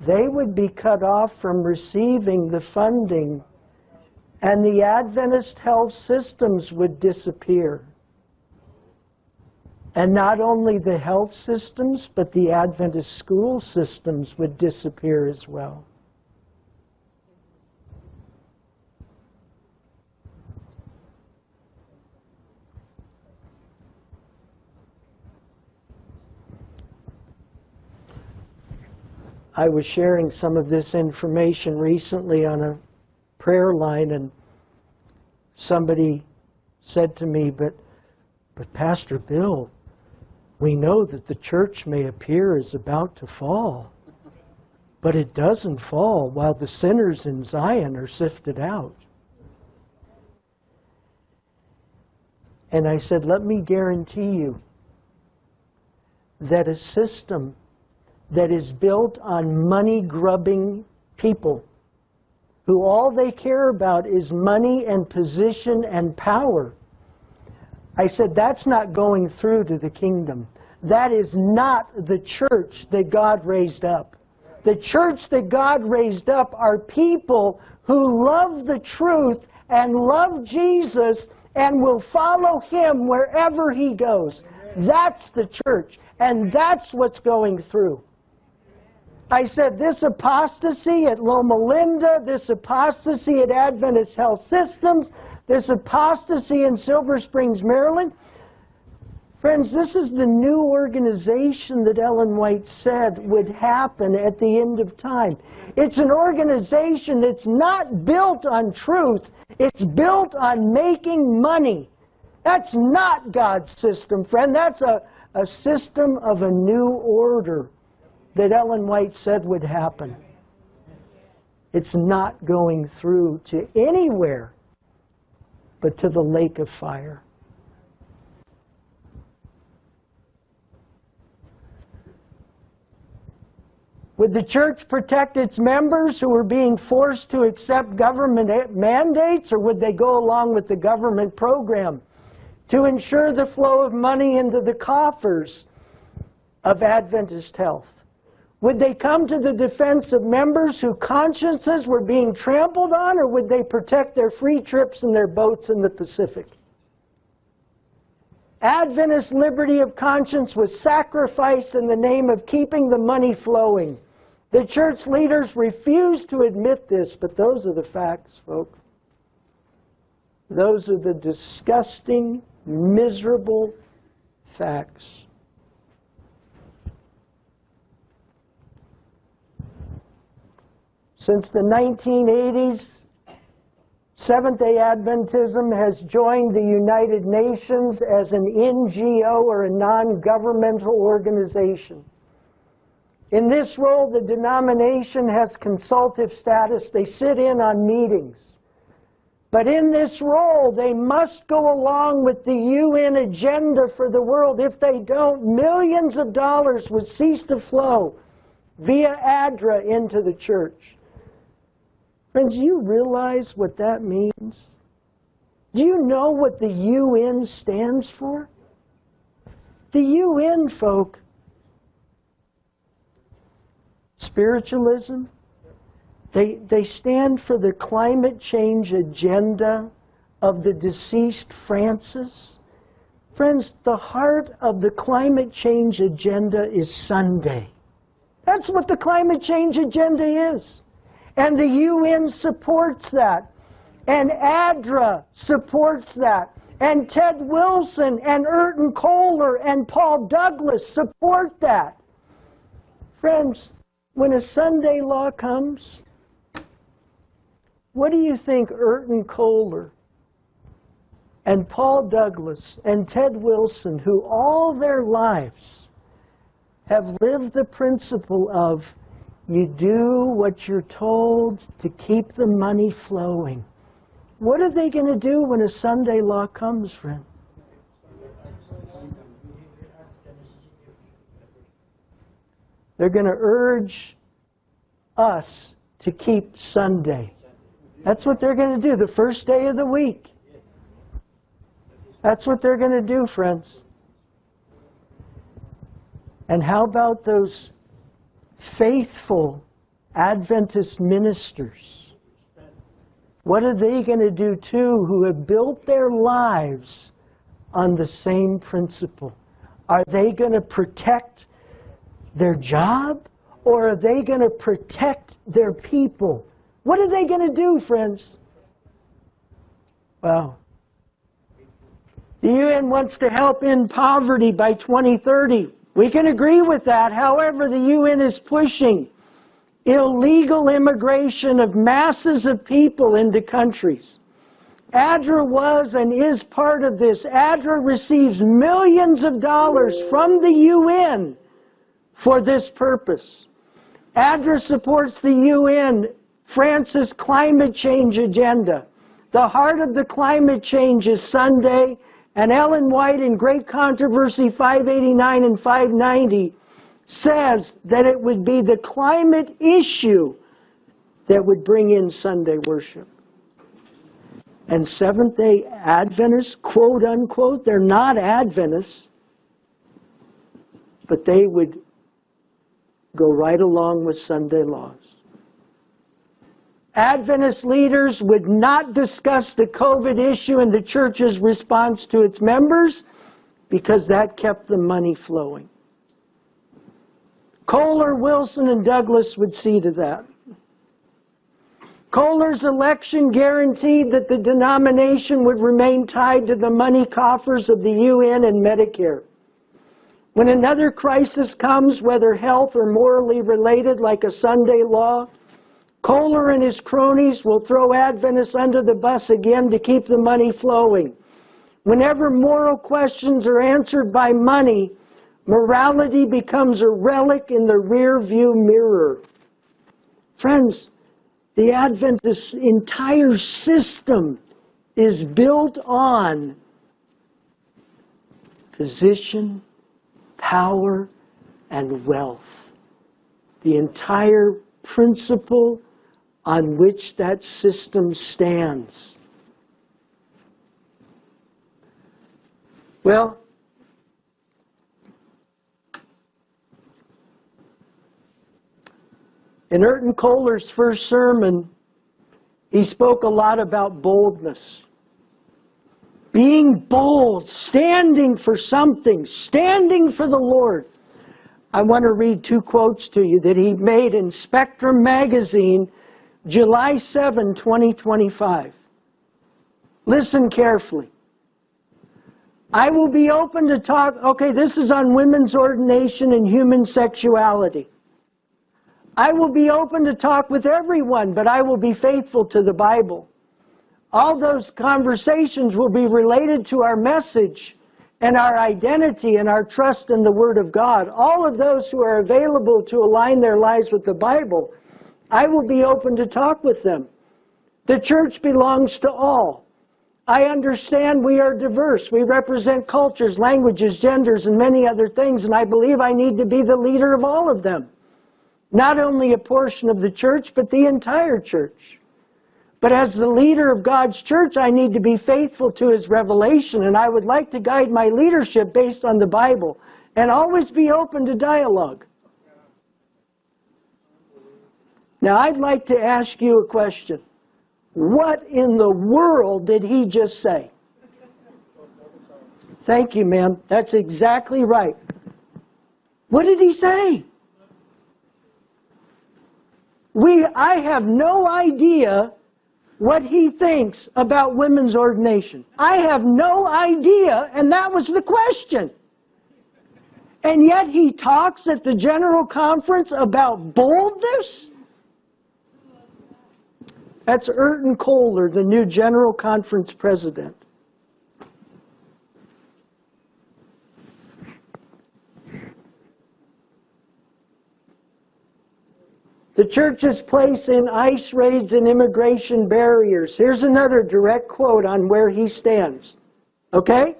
they would be cut off from receiving the funding, and the Adventist health systems would disappear. And not only the health systems, but the Adventist school systems would disappear as well. I was sharing some of this information recently on a prayer line, and somebody said to me, but Pastor Bill, we know that the church may appear as about to fall, but it doesn't fall while the sinners in Zion are sifted out. And I said, let me guarantee you that a system that is built on money-grubbing people who all they care about is money and position and power, I said, that's not going through to the kingdom. That is not the church that God raised up. The church that God raised up are people who love the truth and love Jesus and will follow him wherever he goes. That's the church, and that's what's going through. I said, this apostasy at Loma Linda, this apostasy at Adventist Health Systems, this apostasy in Silver Springs, Maryland. Friends, this is the new organization that Ellen White said would happen at the end of time. It's an organization that's not built on truth. It's built on making money. That's not God's system, friend. That's a system of a new order that Ellen White said would happen. It's not going through to anywhere but to the lake of fire. Would the church protect its members who were being forced to accept government mandates, or would they go along with the government program to ensure the flow of money into the coffers of Adventist Health? Would they come to the defense of members whose consciences were being trampled on, or would they protect their free trips and their boats in the Pacific? Adventist liberty of conscience was sacrificed in the name of keeping the money flowing. The church leaders refused to admit this, but those are the facts, folks. Those are the disgusting, miserable facts. Since the 1980s, Seventh-day Adventism has joined the United Nations as an NGO, or a non-governmental organization. In this role, the denomination has consultative status. They sit in on meetings. But in this role, they must go along with the UN agenda for the world. If they don't, millions of dollars would cease to flow via ADRA into the church. Friends, do you realize what that means? Do you know what the UN stands for? The UN, folk, spiritualism, they stand for the climate change agenda of the deceased Francis. Friends, the heart of the climate change agenda is Sunday. That's what the climate change agenda is. And the UN supports that. And ADRA supports that. And Ted Wilson and Erton Kohler and Paul Douglas support that. Friends, when a Sunday law comes, what do you think Erton Kohler and Paul Douglas and Ted Wilson, who all their lives have lived the principle of you do what you're told to keep the money flowing, what are they going to do when a Sunday law comes, friend? They're going to urge us to keep Sunday. That's what they're going to do, the first day of the week. That's what they're going to do, friends. And how about those faithful Adventist ministers? What are they going to do too, who have built their lives on the same principle? Are they going to protect their job, or are they going to protect their people? What are they going to do, friends? Well, the UN wants to help end poverty by 2030. We can agree with that. However, the UN is pushing illegal immigration of masses of people into countries. ADRA was and is part of this. ADRA receives millions of dollars from the UN for this purpose. ADRA supports the UN, France's climate change agenda. The heart of the climate change is Sunday, and Ellen White in Great Controversy 589 and 590 says that it would be the climate issue that would bring in Sunday worship. And Seventh-day Adventists, quote unquote, they're not Adventists, but they would go right along with Sunday laws. Adventist leaders would not discuss the COVID issue and the church's response to its members because that kept the money flowing. Kohler, Wilson, and Douglas would see to that. Kohler's election guaranteed that the denomination would remain tied to the money coffers of the UN and Medicare. When another crisis comes, whether health or morally related, like a Sunday law, Kohler and his cronies will throw Adventists under the bus again to keep the money flowing. Whenever moral questions are answered by money, morality becomes a relic in the rear-view mirror. Friends, the Adventist entire system is built on position, power, and wealth. The entire principle on which that system stands. Well, in Erton Kohler's first sermon, he spoke a lot about boldness. Being bold, standing for something, standing for the Lord. I want to read two quotes to you that he made in Spectrum magazine, July 7, 2025. Listen carefully. I will be open to talk, okay, this is on women's ordination and human sexuality. I will be open to talk with everyone, but I will be faithful to the Bible. All those conversations will be related to our message and our identity and our trust in the Word of God. All of those who are available to align their lives with the Bible, I will be open to talk with them. The church belongs to all. I understand we are diverse. We represent cultures, languages, genders, and many other things, and I believe I need to be the leader of all of them. Not only a portion of the church, but the entire church. But as the leader of God's church, I need to be faithful to His revelation, and I would like to guide my leadership based on the Bible, and always be open to dialogue. Now, I'd like to ask you a question. What in the world did he just say? Thank you, ma'am. That's exactly right. What did he say? I have no idea what he thinks about women's ordination. I have no idea, and that was the question. And yet he talks at the General Conference about boldness? That's Urton Kohler, the new General Conference president. The church's place in ICE raids and immigration barriers. Here's another direct quote on where he stands. Okay?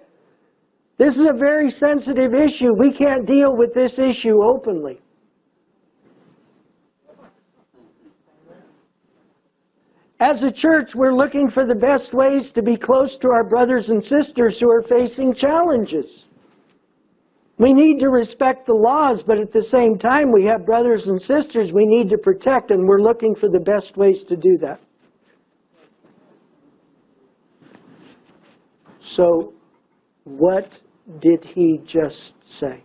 This is a very sensitive issue. We can't deal with this issue openly. As a church, we're looking for the best ways to be close to our brothers and sisters who are facing challenges. We need to respect the laws, but at the same time, we have brothers and sisters we need to protect, and we're looking for the best ways to do that. So, what did he just say?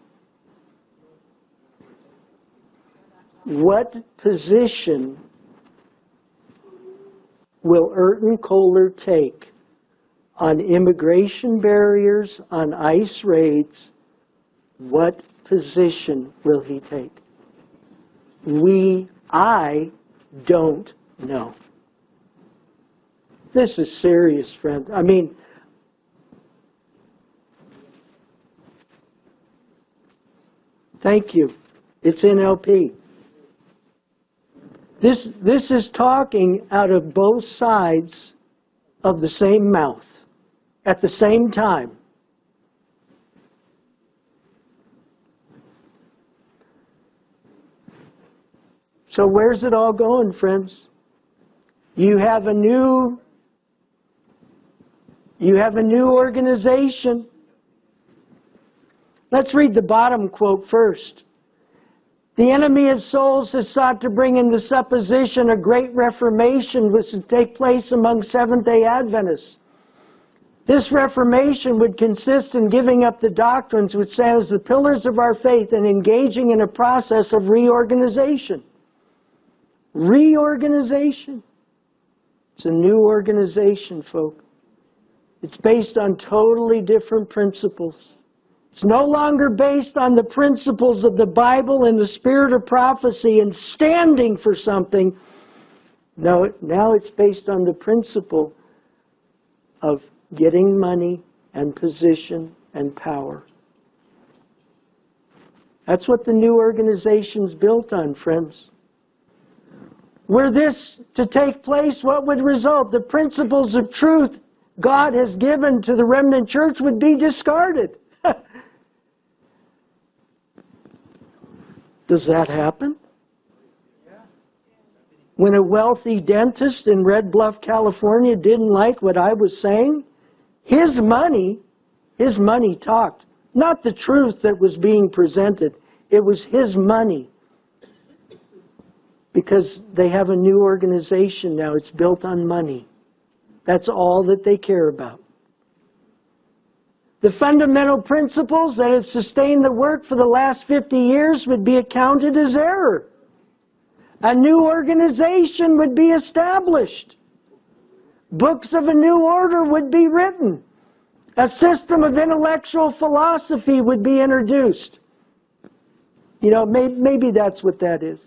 What position will Urton Kohler take on immigration barriers, on ICE raids? What position will he take? I don't know. This is serious, friend. I mean, thank you. It's NLP. This is talking out of both sides of the same mouth at the same time. So where's it all going, friends? You have a new organization. Let's read the bottom quote first. The enemy of souls has sought to bring in the supposition a great reformation was to take place among Seventh-day Adventists. This reformation would consist in giving up the doctrines which stand as the pillars of our faith and engaging in a process of reorganization. Reorganization. It's a new organization, folks. It's based on totally different principles. It's no longer based on the principles of the Bible and the spirit of prophecy and standing for something. No, now it's based on the principle of getting money and position and power. That's what the new organization's built on, friends. Were this to take place, what would result? The principles of truth God has given to the remnant church would be discarded. Does that happen? When a wealthy dentist in Red Bluff, California didn't like what I was saying, his money talked. Not the truth that was being presented. It was his money. Because they have a new organization now. It's built on money. That's all that they care about. The fundamental principles that have sustained the work for the last 50 years would be accounted as error. A new organization would be established. Books of a new order would be written. A system of intellectual philosophy would be introduced. You know, maybe that's what that is.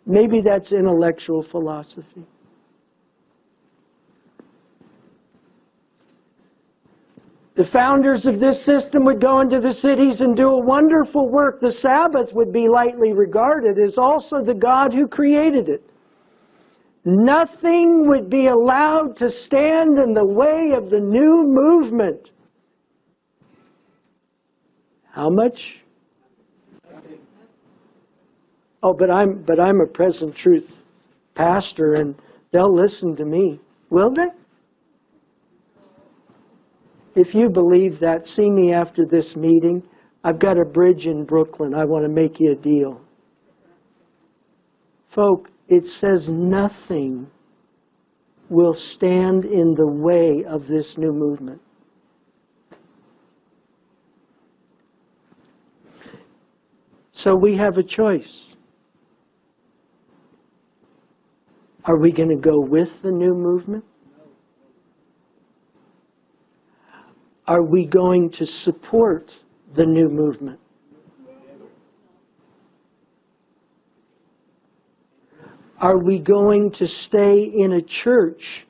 Maybe that's intellectual philosophy. The founders of this system would go into the cities and do a wonderful work. The Sabbath would be lightly regarded as also the God who created it. Nothing would be allowed to stand in the way of the new movement. How much? Oh, but I'm a present truth pastor, and they'll listen to me. Will they? If you believe that, see me after this meeting. I've got a bridge in Brooklyn. I want to make you a deal. Folk, it says nothing will stand in the way of this new movement. So we have a choice. Are we going to go with the new movement? Are we going to support the new movement? Are we going to stay in a church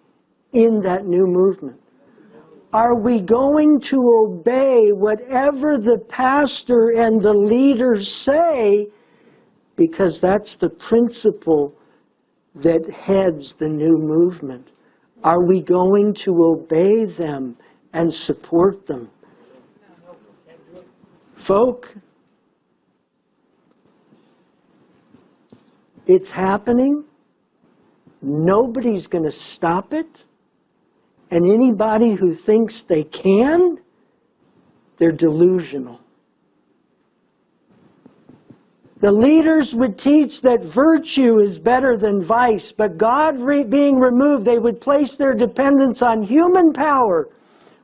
in that new movement? Are we going to obey whatever the pastor and the leaders say, because that's the principle that heads the new movement? Are we going to obey them and support them? Folk, it's happening. Nobody's going to stop it. And anybody who thinks they can, they're delusional. The leaders would teach that virtue is better than vice, but God being removed, they would place their dependence on human power,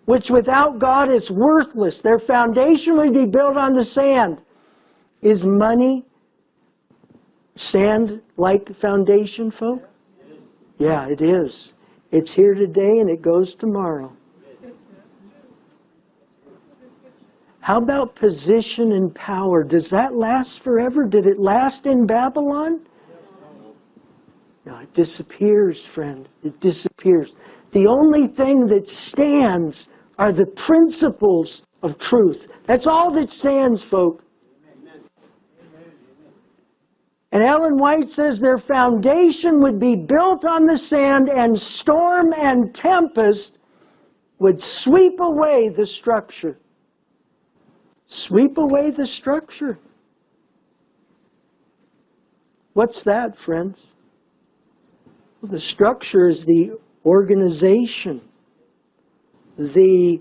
which without God is worthless. Their foundation would be built on the sand. Is money sand-like foundation, folk? Yeah, it is. It's here today and it goes tomorrow. How about position and power? Does that last forever? Did it last in Babylon? No, it disappears, friend. It disappears. The only thing that stands are the principles of truth. That's all that stands, folk. And Ellen White says their foundation would be built on the sand, and storm and tempest would sweep away the structure. Sweep away the structure. What's that, friends? Well, the structure is the organization, the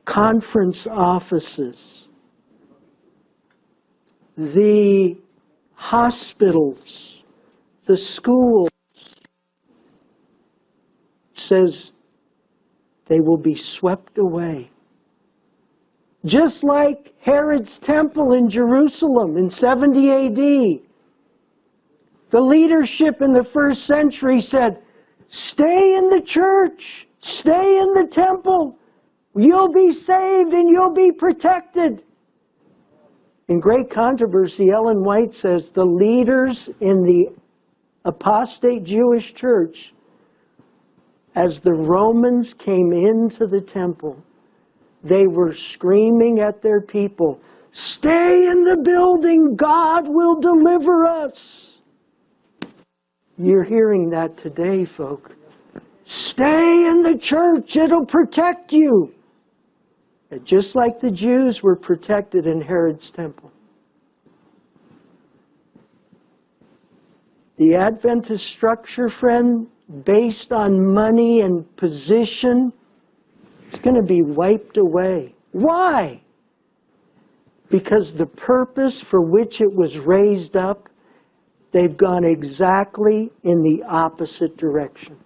conference offices, the hospitals, the schools. Says they will be swept away. Just like Herod's temple in Jerusalem in 70 AD. The leadership in the first century said, stay in the church, stay in the temple. You'll be saved and you'll be protected. In Great Controversy, Ellen White says the leaders in the apostate Jewish church, as the Romans came into the temple, they were screaming at their people, stay in the building, God will deliver us. You're hearing that today, folk. Stay in the church, it'll protect you. Just like the Jews were protected in Herod's temple. The Adventist structure, friend, based on money and position, it's going to be wiped away. Why? Because the purpose for which it was raised up, they've gone exactly in the opposite direction.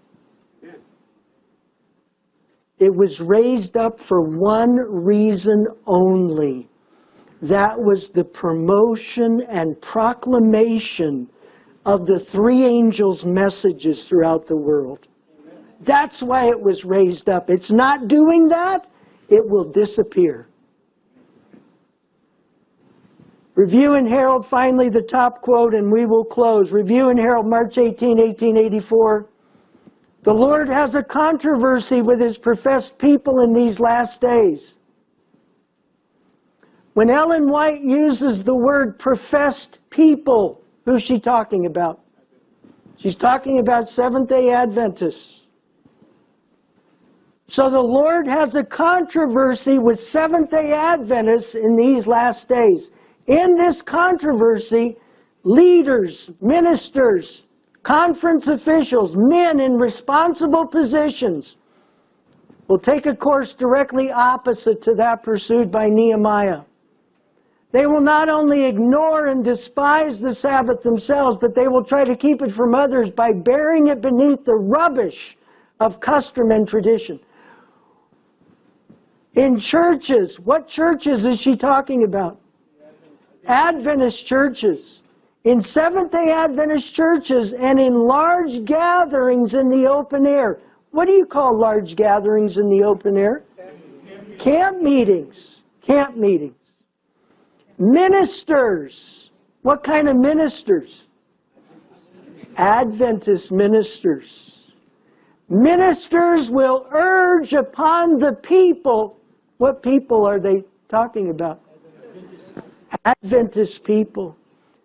It was raised up for one reason only. That was the promotion and proclamation of the three angels' messages throughout the world. That's why it was raised up. It's not doing that, it will disappear. Review and Herald, finally the top quote, and we will close. Review and Herald, March 18, 1884. The Lord has a controversy with his professed people in these last days. When Ellen White uses the word professed people, who's she talking about? She's talking about Seventh-day Adventists. So the Lord has a controversy with Seventh-day Adventists in these last days. In this controversy, leaders, ministers, conference officials, men in responsible positions will take a course directly opposite to that pursued by Nehemiah. They will not only ignore and despise the Sabbath themselves, but they will try to keep it from others by burying it beneath the rubbish of custom and tradition. In churches, what churches is she talking about? Adventist churches. In Seventh-day Adventist churches and in large gatherings in the open air. What do you call large gatherings in the open air? Camp meetings. Camp meetings. Ministers. What kind of ministers? Adventist ministers. Ministers will urge upon the people. What people are they talking about? Adventist people.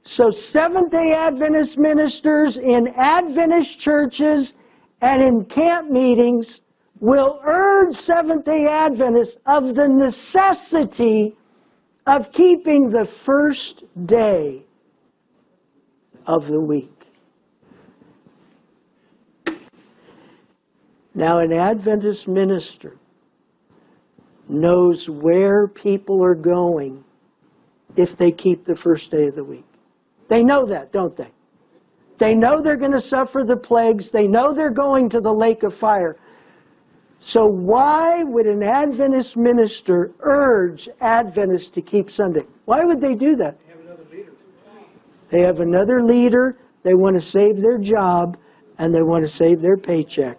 So Seventh-day Adventist ministers in Adventist churches and in camp meetings will urge Seventh-day Adventists of the necessity of keeping the first day of the week. Now, an Adventist minister knows where people are going if they keep the first day of the week. They know that, don't they? They know they're going to suffer the plagues. They know they're going to the lake of fire. So why would an Adventist minister urge Adventists to keep Sunday? Why would they do that? They have another leader. They have another leader. They want to save their job, and they want to save their paycheck.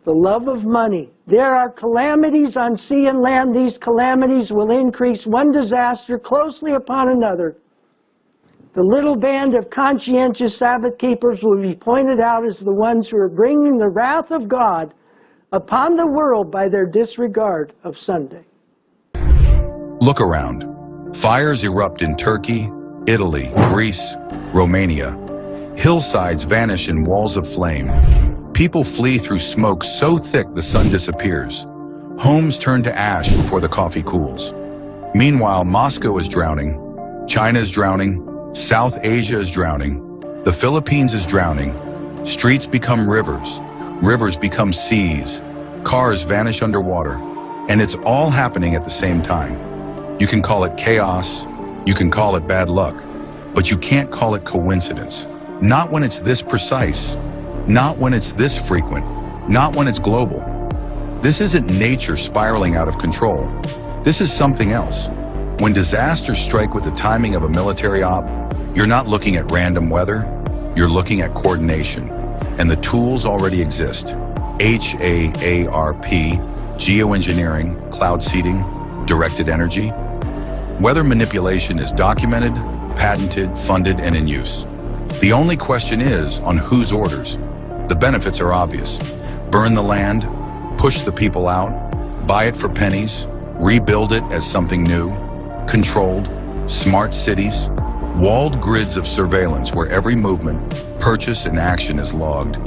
The love of money. There are calamities on sea and land. These calamities will increase one disaster closely upon another. The little band of conscientious Sabbath keepers will be pointed out as the ones who are bringing the wrath of God upon the world by their disregard of Sunday. Look around. Fires erupt in Turkey, Italy, Greece, Romania. Hillsides vanish in walls of flame. People flee through smoke so thick the sun disappears. Homes turn to ash before the coffee cools. Meanwhile, Moscow is drowning. China is drowning. South Asia is drowning. The Philippines is drowning. Streets become rivers. Rivers become seas. Cars vanish underwater. And it's all happening at the same time. You can call it chaos. You can call it bad luck. But you can't call it coincidence. Not when it's this precise. Not when it's this frequent. Not when it's global. This isn't nature spiraling out of control. This is something else. When disasters strike with the timing of a military op, you're not looking at random weather, you're looking at coordination. And the tools already exist. HAARP, geoengineering, cloud seeding, directed energy. Weather manipulation is documented, patented, funded, and in use. The only question is on whose orders. The benefits are obvious. Burn the land, push the people out, buy it for pennies, rebuild it as something new, controlled, smart cities, walled grids of surveillance where every movement, purchase, and action is logged,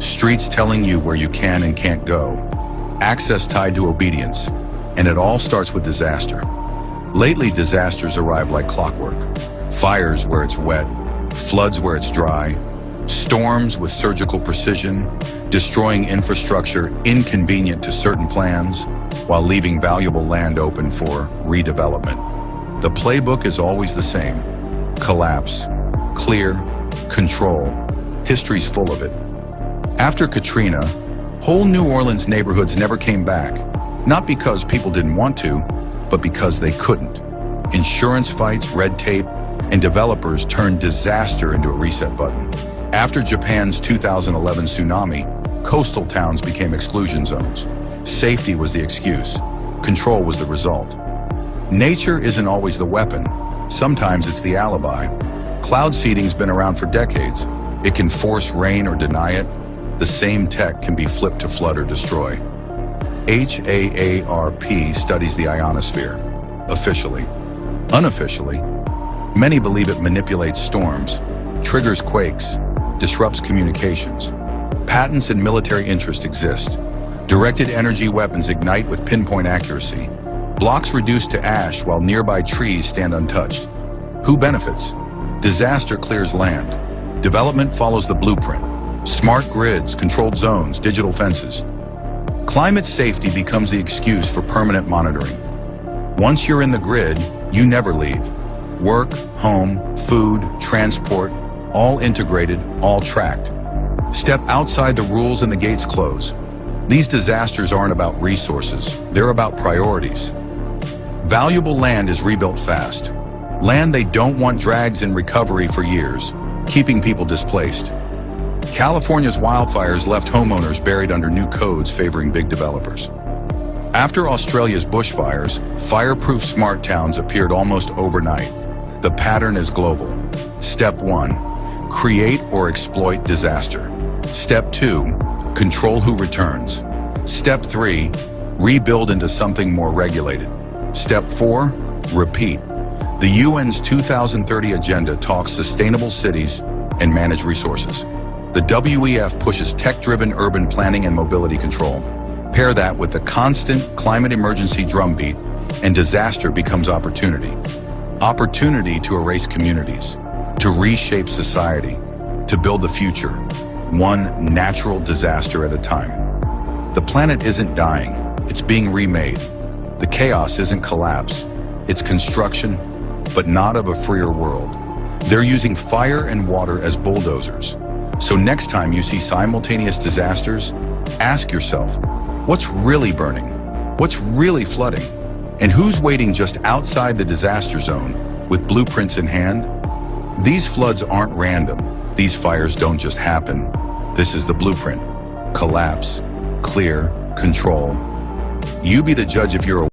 streets telling you where you can and can't go, access tied to obedience, and it all starts with disaster. Lately, disasters arrive like clockwork. Fires where it's wet, floods where it's dry, storms with surgical precision, destroying infrastructure inconvenient to certain plans, while leaving valuable land open for redevelopment. The playbook is always the same. Collapse, clear, control. History's full of it. After Katrina, whole New Orleans neighborhoods never came back, not because people didn't want to, but because they couldn't. Insurance fights, red tape, and developers turned disaster into a reset button. After Japan's 2011 tsunami, coastal towns became exclusion zones. Safety was the excuse. Control was the result. Nature isn't always the weapon. Sometimes it's the alibi. Cloud seeding's been around for decades. It can force rain or deny it. The same tech can be flipped to flood or destroy. HAARP studies the ionosphere. Officially. Unofficially, many believe it manipulates storms, triggers quakes, disrupts communications. Patents and military interest exist. Directed energy weapons ignite with pinpoint accuracy. Blocks reduced to ash while nearby trees stand untouched. Who benefits? Disaster clears land. Development follows the blueprint. Smart grids, controlled zones, digital fences. Climate safety becomes the excuse for permanent monitoring. Once you're in the grid, you never leave. Work, home, food, transport, all integrated, all tracked. Step outside the rules and the gates close. These disasters aren't about resources, they're about priorities. Valuable land is rebuilt fast. Land they don't want drags in recovery for years, keeping people displaced. California's wildfires left homeowners buried under new codes favoring big developers. After Australia's bushfires, fireproof smart towns appeared almost overnight. The pattern is global. Step 1, create or exploit disaster. Step 2, control who returns. Step 3, rebuild into something more regulated. Step 4, repeat. The UN's 2030 agenda talks sustainable cities and managed resources. The WEF pushes tech-driven urban planning and mobility control. Pair that with the constant climate emergency drumbeat, and disaster becomes opportunity. Opportunity to erase communities, to reshape society, to build the future, one natural disaster at a time. The planet isn't dying, it's being remade. The chaos isn't collapse, it's construction, but not of a freer world. They're using fire and water as bulldozers. So next time you see simultaneous disasters, ask yourself, what's really burning? What's really flooding? And who's waiting just outside the disaster zone with blueprints in hand? These floods aren't random. These fires don't just happen. This is the blueprint. Collapse, clear, control. You be the judge if you're